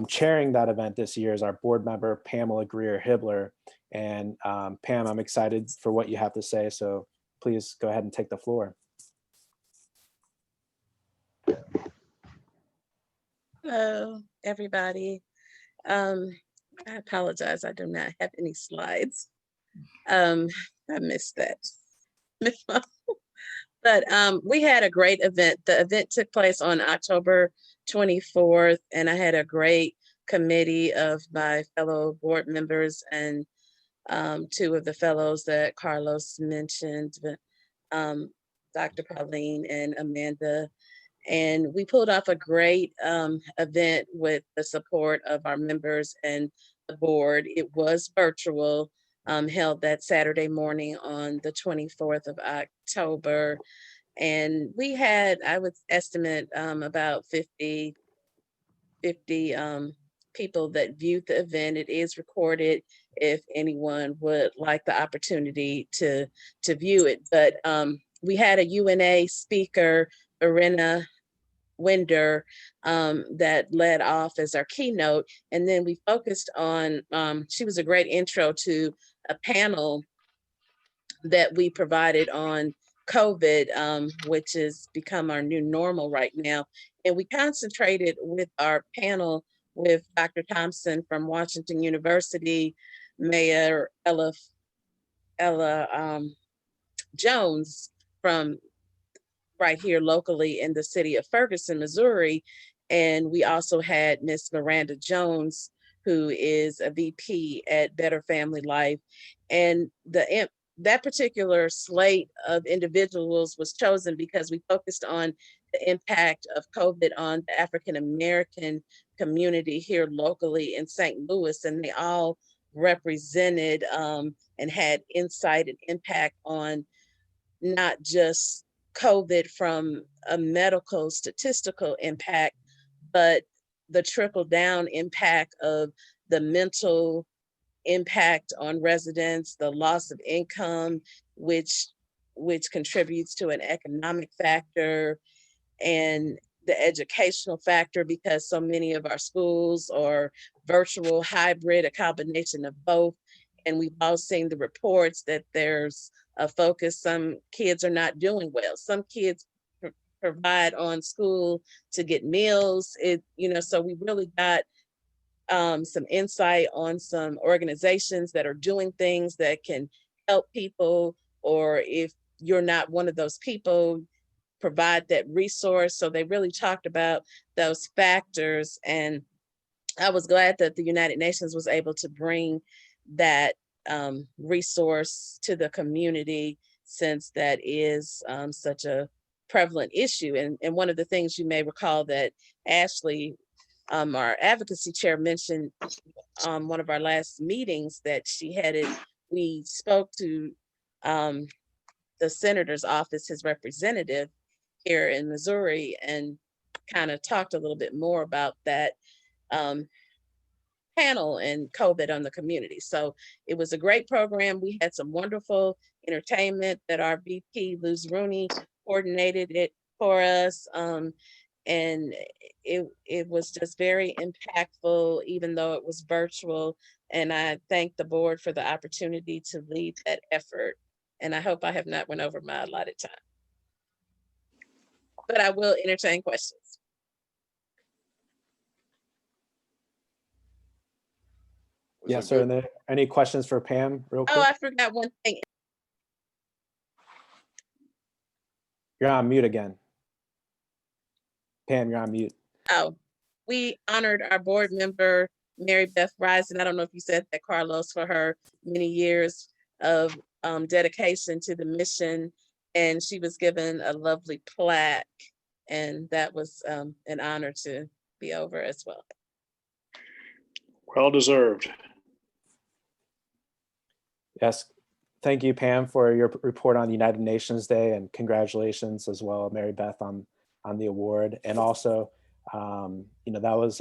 chairing that event this year is our board member, Pamela Greer-Hibbler. And Pam, I'm excited for what you have to say. So please go ahead and take the floor. Hello, everybody. I apologize. I do not have any slides. I missed that. But we had a great event. The event took place on October 24th, and I had a great committee of my fellow board members and two of the fellows that Carlos mentioned, Dr. Pauline and Amanda. And we pulled off a great event with the support of our members and the board. It was virtual, held that Saturday morning on the 24th of October. And we had, I would estimate, about 50 people that viewed the event. It is recorded if anyone would like the opportunity to view it. But we had a UNA speaker, Irina Winder, that led off as our keynote. And then we focused on, she was a great intro to a panel that we provided on COVID, which has become our new normal right now. And we concentrated with our panel with Dr. Thompson from Washington University, Mayor Ella Jones from right here locally in the city of Ferguson, Missouri. And we also had Miss Miranda Jones, who is a VP at Better Family Life. And that particular slate of individuals was chosen because we focused on the impact of COVID on the African-American community here locally in St. Louis. And they all represented and had insight and impact on not just COVID from a medical statistical impact, but the trickle down impact of the mental impact on residents, the loss of income, which contributes to an economic factor and the educational factor, because so many of our schools are virtual, hybrid, a combination of both. And we've all seen the reports that there's a focus. Some kids are not doing well. Some kids provide on school to get meals. So we really got some insight on some organizations that are doing things that can help people, or if you're not one of those people, provide that resource. So they really talked about those factors. And I was glad that the United Nations was able to bring that resource to the community, since that is such a prevalent issue. And one of the things you may recall that Ashley, our advocacy chair, mentioned one of our last meetings that she headed, we spoke to the senator's office, his representative here in Missouri, and kind of talked a little bit more about that panel and COVID on the community. So it was a great program. We had some wonderful entertainment that our VP, Luz Rooney, coordinated it for us. And it was just very impactful, even though it was virtual. And I thank the board for the opportunity to lead that effort. And I hope I have not went over my allotted time, but I will entertain questions. Yes, sir. And there any questions for Pam real quick? Oh, I forgot one thing. You're on mute again. Pam, you're on mute. Oh, we honored our board member, Mary Beth Rison. I don't know if you said that, Carlos, for her many years of dedication to the mission. And she was given a lovely plaque. And that was an honor to be over as well. Well deserved. Yes. Thank you, Pam, for your report on the United Nations Day, and congratulations as well, Mary Beth, on the award. And also, that was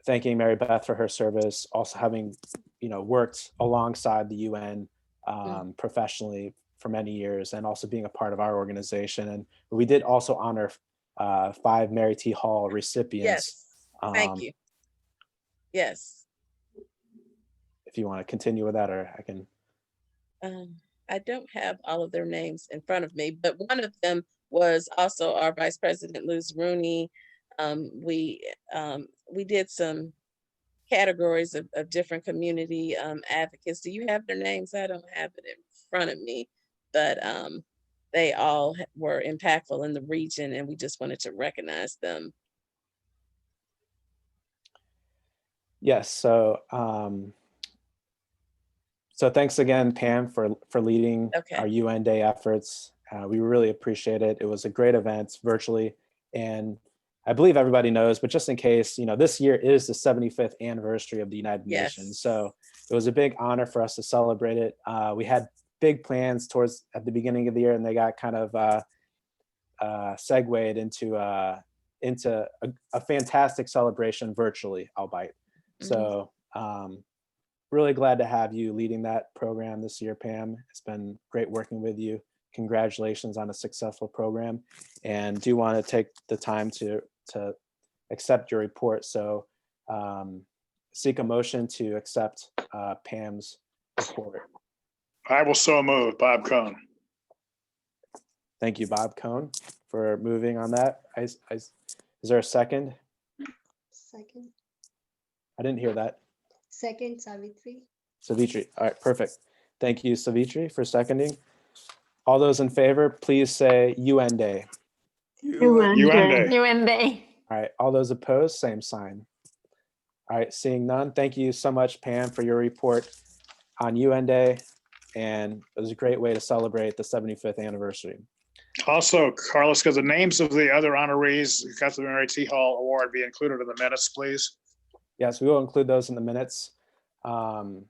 thanking Mary Beth for her service, also having, worked alongside the UN professionally for many years, and also being a part of our organization. And we did also honor 5 Mary T. Hall recipients. Yes, thank you. Yes. If you want to continue with that, or I can. I don't have all of their names in front of me, but one of them was also our Vice President, Luz Rooney. We did some categories of different community advocates. Do you have their names? I don't have it in front of me, but they all were impactful in the region, and we just wanted to recognize them. Yes. So thanks again, Pam, for leading our UN Day efforts. We really appreciate it. It was a great event virtually, and I believe everybody knows, but just in case, this year is the 75th anniversary of the United Nations. So it was a big honor for us to celebrate it. We had big plans at the beginning of the year, and they got kind of segued into a fantastic celebration virtually, albeit. So really glad to have you leading that program this year, Pam. It's been great working with you. Congratulations on a successful program, and do want to take the time to accept your report. So seek a motion to accept Pam's report. I will so move. Bob Cohn. Thank you, Bob Cohn, for moving on that. Is there a second? Second. I didn't hear that. Second, Savitri. Savitri. All right, perfect. Thank you, Savitri, for seconding. All those in favor, please say UN Day. UN Day. UN Day. All right, all those opposed, same sign. All right, seeing none, thank you so much, Pam, for your report on UN Day. And it was a great way to celebrate the 75th anniversary. Also, Carlos, could the names of the other honorees who got the Mary T. Hall Award be included in the minutes, please? Yes, we will include those in the minutes. Thank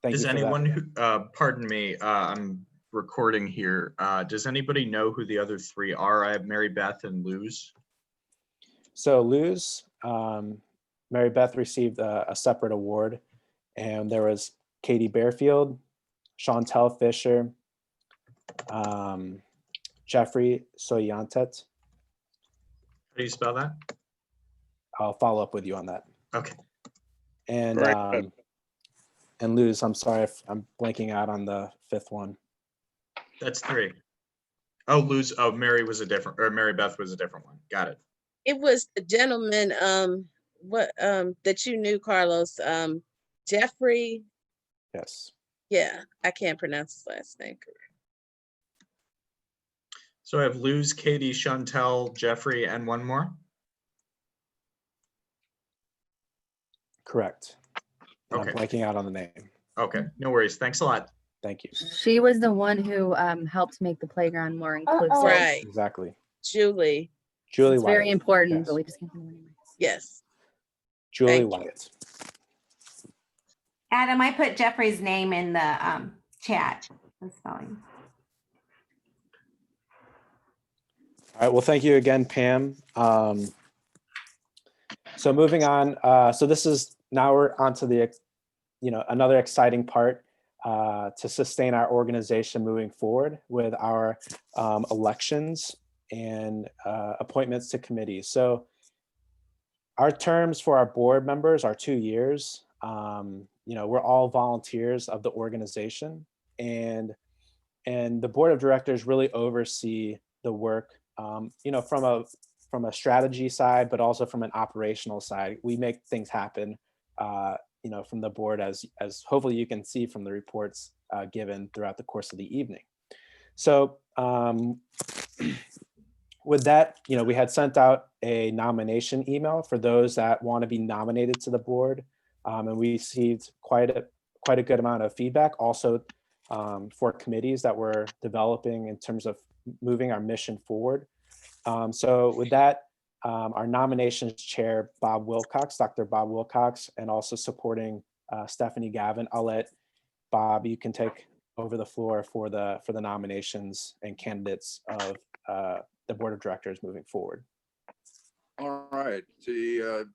Does you for anyone that. who, pardon me, I'm recording here. Does anybody know who the other 3 are? I have Mary Beth and Luz. So Luz, Mary Beth received a separate award, and there was Katie Bearfield, Chantel Fisher, Jeffrey Soyantet. How do you spell that? I'll follow up with you on that. Okay. And Very good. and Luz, I'm sorry if I'm blanking out on the fifth one. That's 3. Oh, Mary was a different, or Mary Beth was a different one. Got it. It was the gentleman, that you knew, Carlos, Jeffrey. Yes. Yeah, I can't pronounce his last name. So I have Luz, Katie, Chantel, Jeffrey, and one more. Correct. And Okay. I'm blanking out on the name. Okay, no worries. Thanks a lot. Thank you. She was the one who helped make the playground more inclusive. Right, Exactly. Julie. Julie It's very Wyatt. important, Yes. but we just can't remember her name. Yes. Julie Thank you. Wyatt. Adam, I put Jeffrey's name in the chat. The spelling. All right. Well, thank you again, Pam. So moving on. So this is now we're on to the, another exciting part to sustain our organization moving forward with our elections and appointments to committees. So our terms for our board members are 2 years. We're all volunteers of the organization, and the board of directors really oversee the work, from a strategy side, but also from an operational side. We make things happen, from the board, as hopefully you can see from the reports given throughout the course of the evening. So with that, we had sent out a nomination email for those that want to be nominated to the board, and we received quite a good amount of feedback also for committees that we're developing in terms of moving our mission forward. So with that, our nominations chair, Dr. Bob Wilcox, and also supporting Stephanie Gavin. I'll let Bob, you can take over the floor for the nominations and candidates of the board of directors moving forward. All right, the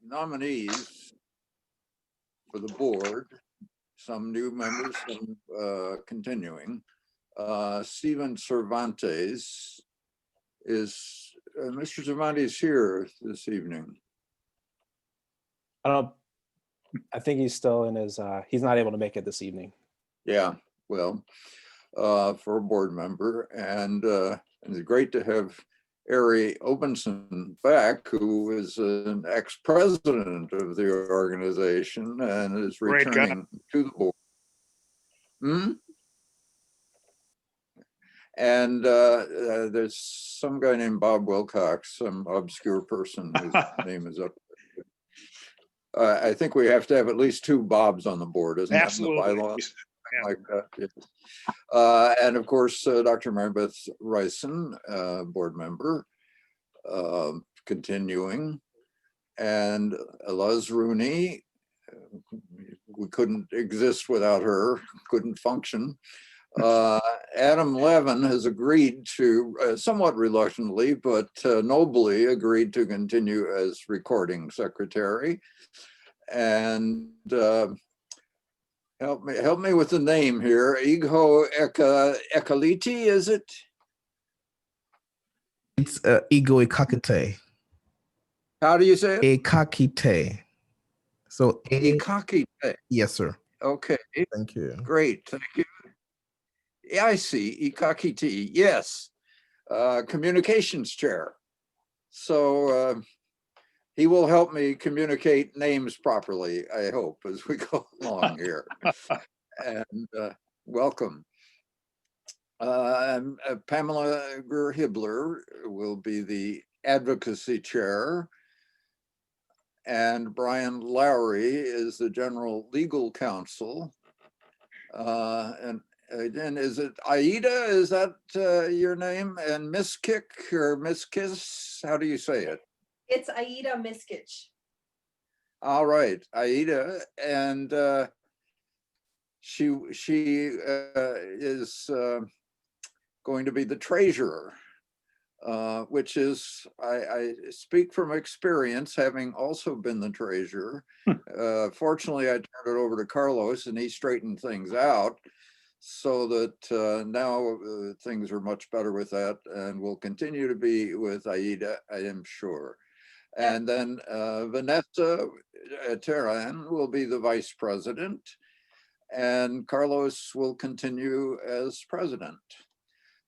nominees for the board, some new members, some continuing. Stephen Cervantes is, Mr. Cervantes here this evening. I think he's still in his, he's not able to make it this evening. Yeah, well, for a board member, and it's great to have Ari Obenson back, who is an ex-president of the organization and is returning to the board. And there's some guy named Bob Wilcox, some obscure person whose name is up. I think we have to have at least 2 Bobs on the board, isn't that in the bylaws? Yeah. Like that. Yeah. And of course, Dr. Marybeth Ryson, board member, continuing, and Luz Rooney. We couldn't exist without her, couldn't function. Adam Levin has agreed to, somewhat reluctantly, but nobly agreed to continue as recording secretary. And help me with the name here. Igho Ekaliti, is it? It's Igho Ekakite. How do you say it? Ekakite. So Ekakite. Yes, sir. Okay. Thank you. Great. Thank you. Yeah, I see. Ekakite. Yes. Communications chair. So he will help me communicate names properly, I hope, as we go along here. And welcome. Pamela Greer-Hibler will be the advocacy chair. And Brian Lowry is the general legal counsel. And again, is it Aida? Is that your name? And Miss Kick or Miss Kiss? How do you say it? It's Aida Miskich. All right, Aida, and she is going to be the treasurer which is, I speak from experience, having also been the treasurer. Fortunately, I turned it over to Carlos and he straightened things out so that now things are much better with that and will continue to be with Aida, I am sure. And then Vanessa Terran will be the vice president and Carlos will continue as president.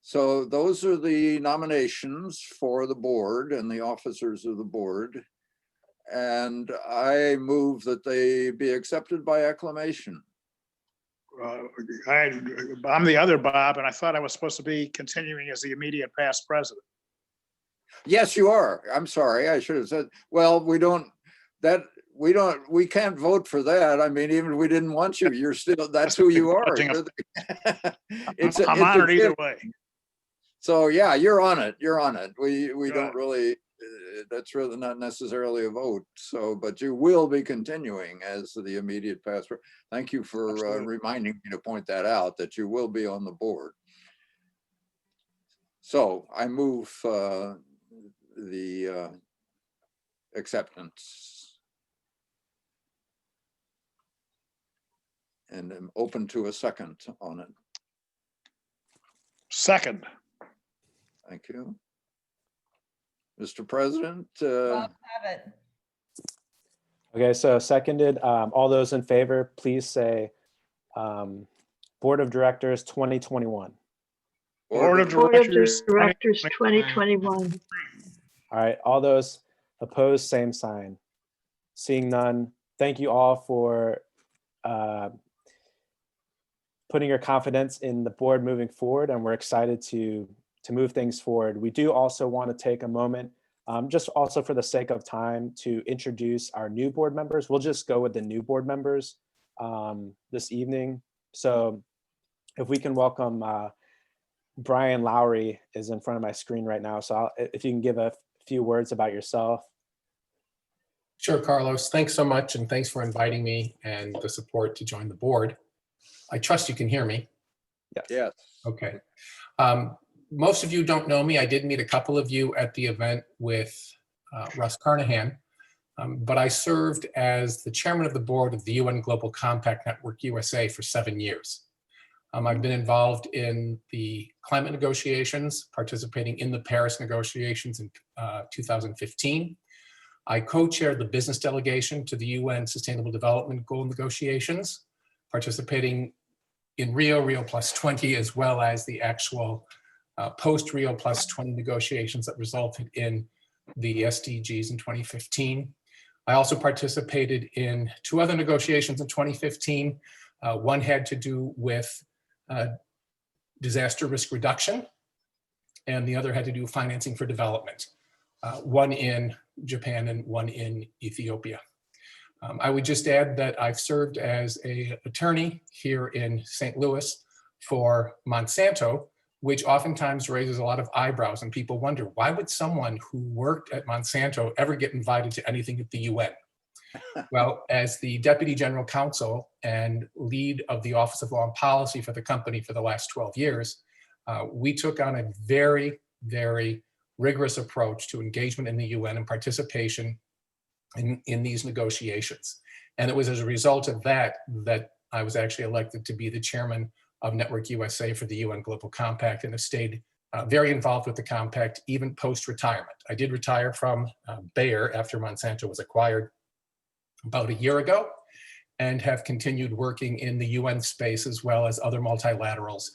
So those are the nominations for the board and the officers of the board. And I move that they be accepted by acclamation. I'm the other Bob, and I thought I was supposed to be continuing as the immediate past president. Yes, you are. I'm sorry. I should have said, well, we can't vote for that. I mean, even if we didn't want you, you're still, that's who you are. I'm honored either way. So yeah, you're on it. You're on it. We don't really, that's really not necessarily a vote. So, but you will be continuing as the immediate past. Thank you for reminding me to point that out, that you will be on the board. So I move the acceptance. And I'm open to a second on it. Second. Thank you. Mr. President. Bob, have it. Okay, so seconded. All those in favor, please say Board of Directors 2021. Board of Directors 2021. All right, all those opposed, same sign. Seeing none, thank you all for putting your confidence in the board moving forward, and we're excited to move things forward. We do also want to take a moment, just also for the sake of time, to introduce our new board members. We'll just go with the new board members this evening. So if we can welcome Brian Lowry is in front of my screen right now. So if you can give a few words about yourself. Sure, Carlos. Thanks so much. And thanks for inviting me and the support to join the board. I trust you can hear me. Yes. Yes. Okay. Most of you don't know me. I did meet a couple of you at the event with Russ Carnahan, but I served as the chairman of the board of the UN Global Compact Network USA for 7 years. I've been involved in the climate negotiations, participating in the Paris negotiations in 2015. I co-chaired the business delegation to the UN Sustainable Development Goal negotiations, participating in Rio Plus 20, as well as the actual post-Rio Plus 20 negotiations that resulted in the SDGs in 2015. I also participated in 2 other negotiations in 2015. One had to do with disaster risk reduction, and the other had to do with financing for development, one in Japan and one in Ethiopia. I would just add that I've served as an attorney here in St. Louis for Monsanto, which oftentimes raises a lot of eyebrows, and people wonder, why would someone who worked at Monsanto ever get invited to anything at the UN? Well, as the Deputy General Counsel and lead of the Office of Law and Policy for the company for the last 12 years, we took on a very, very rigorous approach to engagement in the UN and participation in these negotiations. And it was as a result of that I was actually elected to be the chairman of Network USA for the UN Global Compact, and have stayed very involved with the compact even post-retirement. I did retire from Bayer after Monsanto was acquired about a year ago, and have continued working in the UN space as well as other multilaterals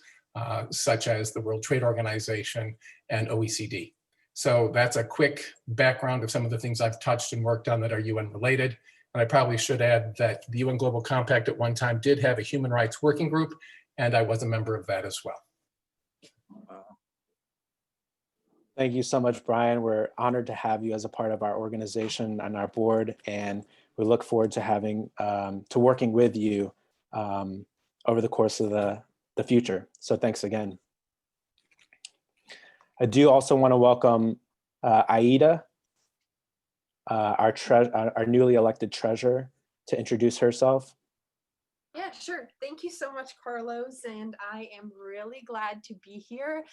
such as the World Trade Organization and OECD. So that's a quick background of some of the things I've touched and worked on that are UN related. And I probably should add that the UN Global Compact at one time did have a human rights working group, and I was a member of that as well. Thank you so much, Brian. We're honored to have you as a part of our organization and our board, and we look forward to having to working with you over the course of the future. So thanks again. I do also want to welcome Aida, our newly elected treasurer, to introduce herself. Yeah, sure. Thank you so much, Carlos. And I am really glad to be here,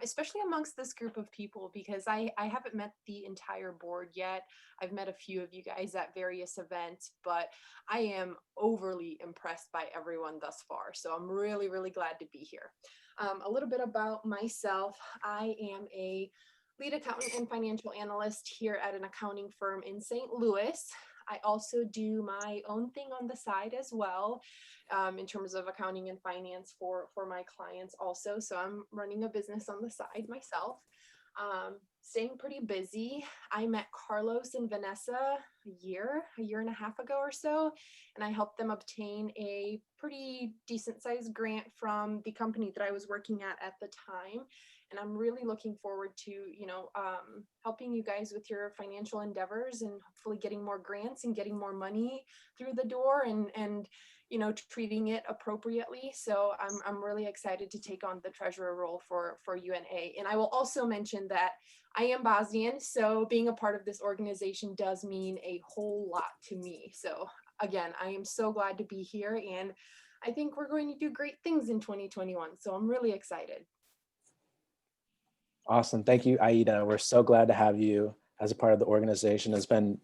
especially amongst this group of people, because I haven't met the entire board yet. I've met a few of you guys at various events, but I am overly impressed by everyone thus far. So I'm really, really glad to be here. A little bit about myself. I am a lead accountant and financial analyst here at an accounting firm in St. Louis. I also do my own thing on the side as well, in terms of accounting and finance for my clients also. So I'm running a business on the side myself, staying pretty busy. I met Carlos and Vanessa a year and a half ago or so, and I helped them obtain a pretty decent sized grant from the company that I was working at the time. And I'm really looking forward to, helping you guys with your financial endeavors and hopefully getting more grants and getting more money through the door and treating it appropriately. So I'm really excited to take on the treasurer role for UNA. And I will also mention that I am Bosnian, so being a part of this organization does mean a whole lot to me. So again, I am so glad to be here, and I think we're going to do great things in 2021. So I'm really excited. Awesome. Thank you, Aida. We're so glad to have you as a part of the organization. It's been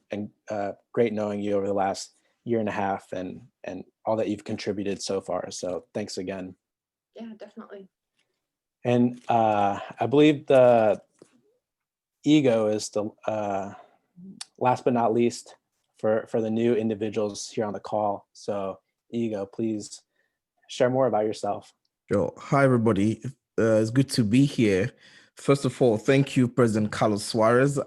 great knowing you over the last year and a half and all that you've contributed so far. So thanks again. Yeah, definitely. And I believe the ego is the last but not least for the new individuals here on the call. So ego, please share more about yourself. Sure. Hi, everybody. It's good to be here. First of all, thank you, President Carlos Suarez,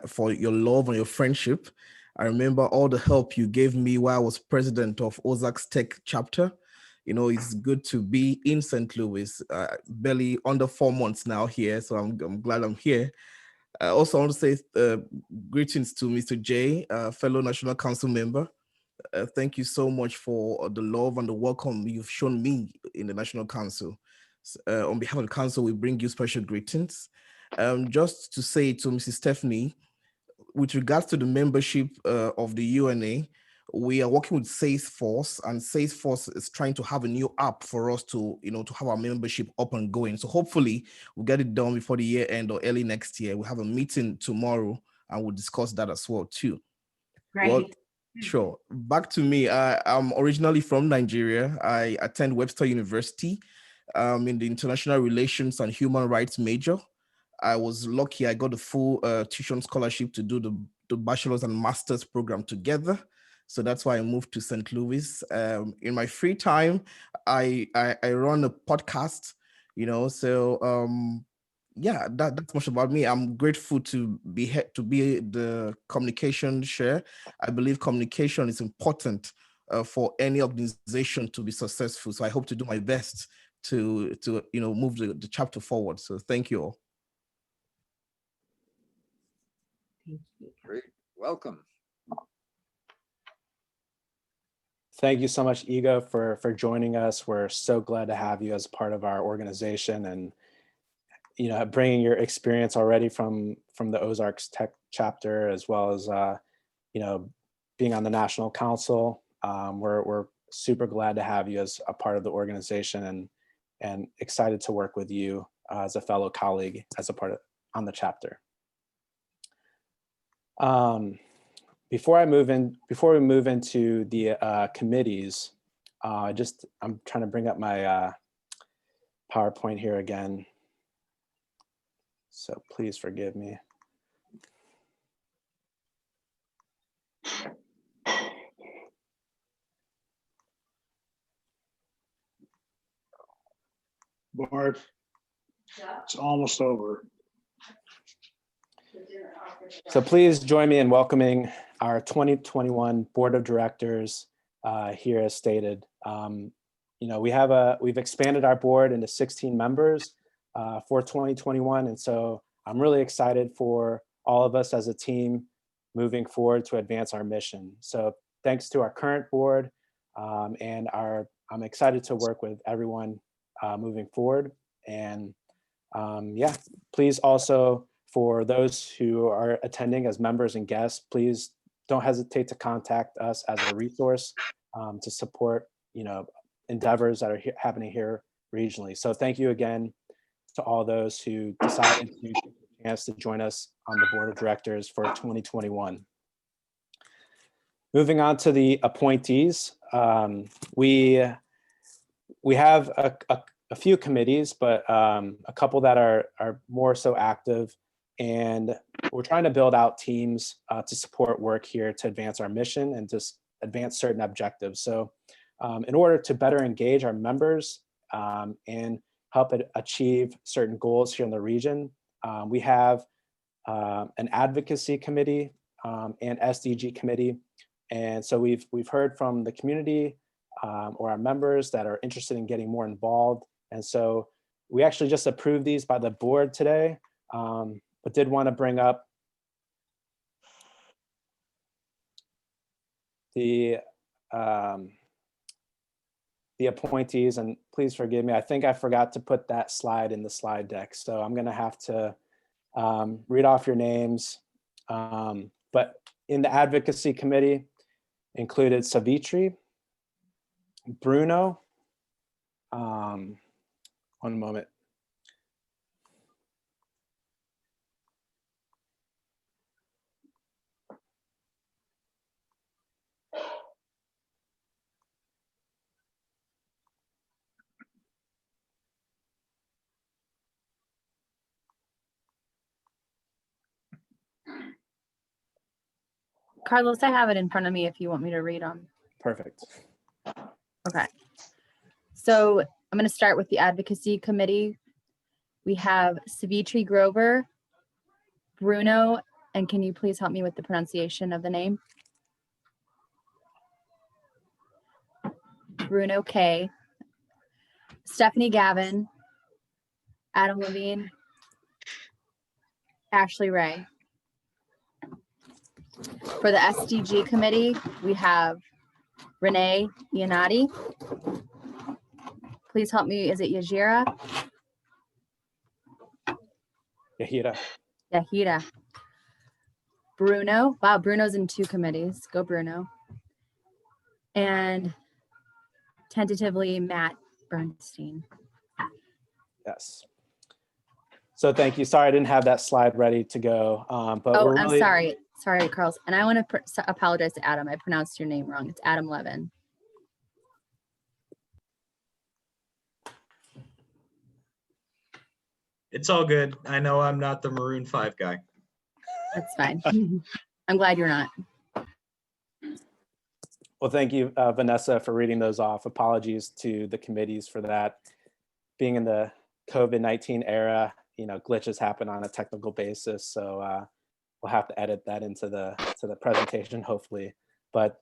for your love and your friendship. I remember all the help you gave me while I was president of Ozarks Tech chapter. It's good to be in St. Louis, barely under 4 months now here, so I'm glad I'm here. I also want to say greetings to Mr. J, fellow National Council member. Thank you so much for the love and the welcome you've shown me in the National Council. On behalf of the council, we bring you special greetings. Just to say to Mrs. Stephanie, with regards to the membership of the UNA, we are working with Salesforce, and Salesforce is trying to have a new app for us to have our membership up and going. So hopefully we'll get it done before the year end or early next year. We have a meeting tomorrow and we'll discuss that as well too. Great. Well, sure. Back to me. I'm originally from Nigeria. I attend Webster University in the International Relations and Human Rights major. I was lucky. I got a full tuition scholarship to do the bachelor's and master's program together. So that's why I moved to St. Louis. In my free time, I run a podcast, yeah, that's much about me. I'm grateful to be the communication chair. I believe communication is important for any organization to be successful. So I hope to do my best to move the chapter forward. So thank you all. Great, welcome. Thank you so much, Ego, for joining us. We're so glad to have you as part of our organization, and bringing your experience already from the Ozarks Tech chapter, as well as being on the National Council. We're super glad to have you as a part of the organization, and excited to work with you as a fellow colleague as a part of on the chapter. Before we move into the committees, I'm trying to bring up my PowerPoint here again. So please forgive me. Barb, it's almost over. So please join me in welcoming our 2021 Board of Directors here as stated. We've expanded our board into 16 members for 2021. And so I'm really excited for all of us as a team moving forward to advance our mission. So thanks to our current board, and I'm excited to work with everyone moving forward. And yeah, please also, for those who are attending as members and guests, please don't hesitate to contact us as a resource to support endeavors that are happening here regionally. So thank you again to all those who decided to take the chance to join us on the board of directors for 2021. Moving on to the appointees, we have a few committees, but a couple that are more so active, and we're trying to build out teams to support work here to advance our mission and to advance certain objectives. So in order to better engage our members and help achieve certain goals here in the region, we have an advocacy committee and SDG committee. And so we've heard from the community or our members that are interested in getting more involved. And so we actually just approved these by the board today, but did want to bring up the appointees, and please forgive me. I think I forgot to put that slide in the slide deck. So I'm going to have to read off your names. But in the advocacy committee included Savitri, Bruno, one moment. Carlos, I have it in front of me if you want me to read them. Perfect. Okay. So I'm going to start with the advocacy committee. We have Savitri Grover, Bruno, and can you please help me with the pronunciation of the name? Bruno K, Stephanie Gavin, Adam Levine, Ashley Ray. For the SDG committee, we have Renee Iannati. Please help me. Is it Yajira? Yahira. Yahira. Bruno. Wow, Bruno's in 2 committees. Go Bruno. And tentatively Matt Bernstein. Yes. So thank you. Sorry, I didn't have that slide ready to go. But Oh, we're I'm really, sorry. Sorry, Carlos. And I want to apologize to Adam. I pronounced your name wrong. It's Adam Levin. It's all good. I know I'm not the Maroon 5 guy. That's fine. I'm glad you're not. Well, thank you, Vanessa, for reading those off. Apologies to the committees for that. Being in the COVID-19 era, glitches happen on a technical basis. So we'll have to edit that into the presentation, hopefully. But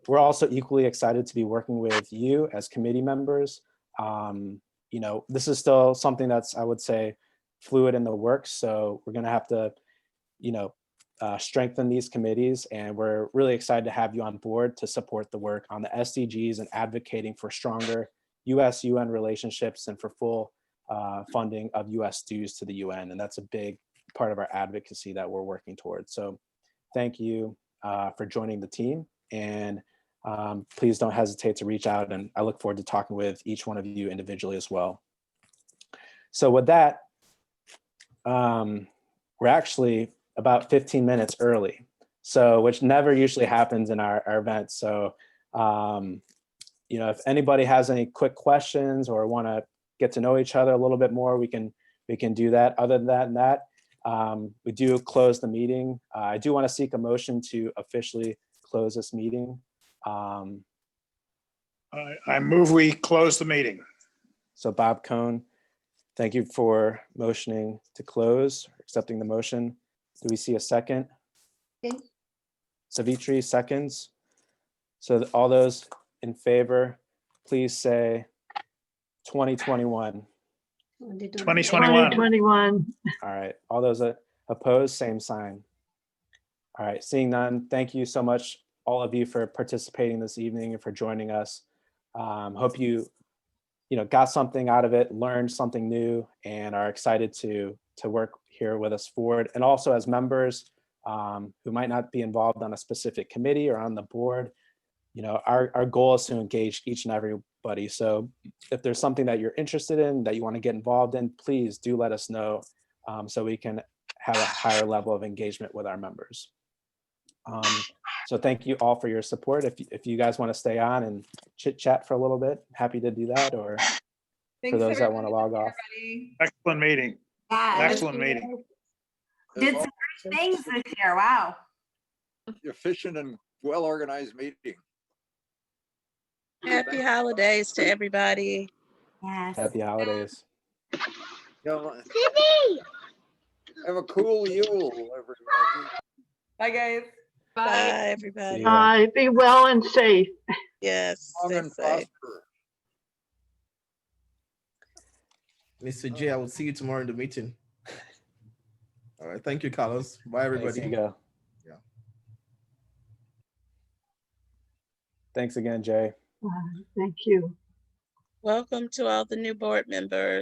we're also equally excited to be working with you as committee members. This is still something that's, I would say, fluid in the works. So we're going to have to, strengthen these committees, and we're really excited to have you on board to support the work on the SDGs and advocating for stronger US-UN relationships and for full funding of US dues to the UN. And that's a big part of our advocacy that we're working towards. So thank you for joining the team, and please don't hesitate to reach out, and I look forward to talking with each one of you individually as well. So with that, we're actually about 15 minutes early, so which never usually happens in our events. So if anybody has any quick questions or want to get to know each other a little bit more, we can do that. Other than that, we do close the meeting. I do want to seek a motion to officially close this meeting. I move we close the meeting. So Bob Cohn, thank you for motioning to close, accepting the motion. Do we see a second? Okay. Savitri seconds. So all those in favor, please say 2021. 2021. 2021. All right. All those opposed, same sign. All right. Seeing none, thank you so much, all of you, for participating this evening and for joining us. Hope you got something out of it, learned something new, and are excited to work here with us forward. And also as members who might not be involved on a specific committee or on the board, you know, our goal is to engage each and everybody. So if there's something that you're interested in, that you want to get involved in, please do let us know, so we can have a higher level of engagement with our members. So thank you all for your support. If you guys want to stay on and chit chat for a little bit, happy to do that. Or for those that want to log off. Excellent meeting. Yeah, Excellent meeting. did some great things this year. Wow. Efficient and well-organized meeting. Happy holidays to everybody. Yes. Happy holidays. Have a cool Yule, everybody. Bye, guys. Bye, everybody. Bye. Be well and safe. Yes. Long stay and safe. prosper. Mr. J, I will see you tomorrow in the meeting. All right. Thank you, Carlos. Bye, everybody. Thanks, Hugo. Yeah. Thanks again, Jay. Thank you. Welcome to all the new board members.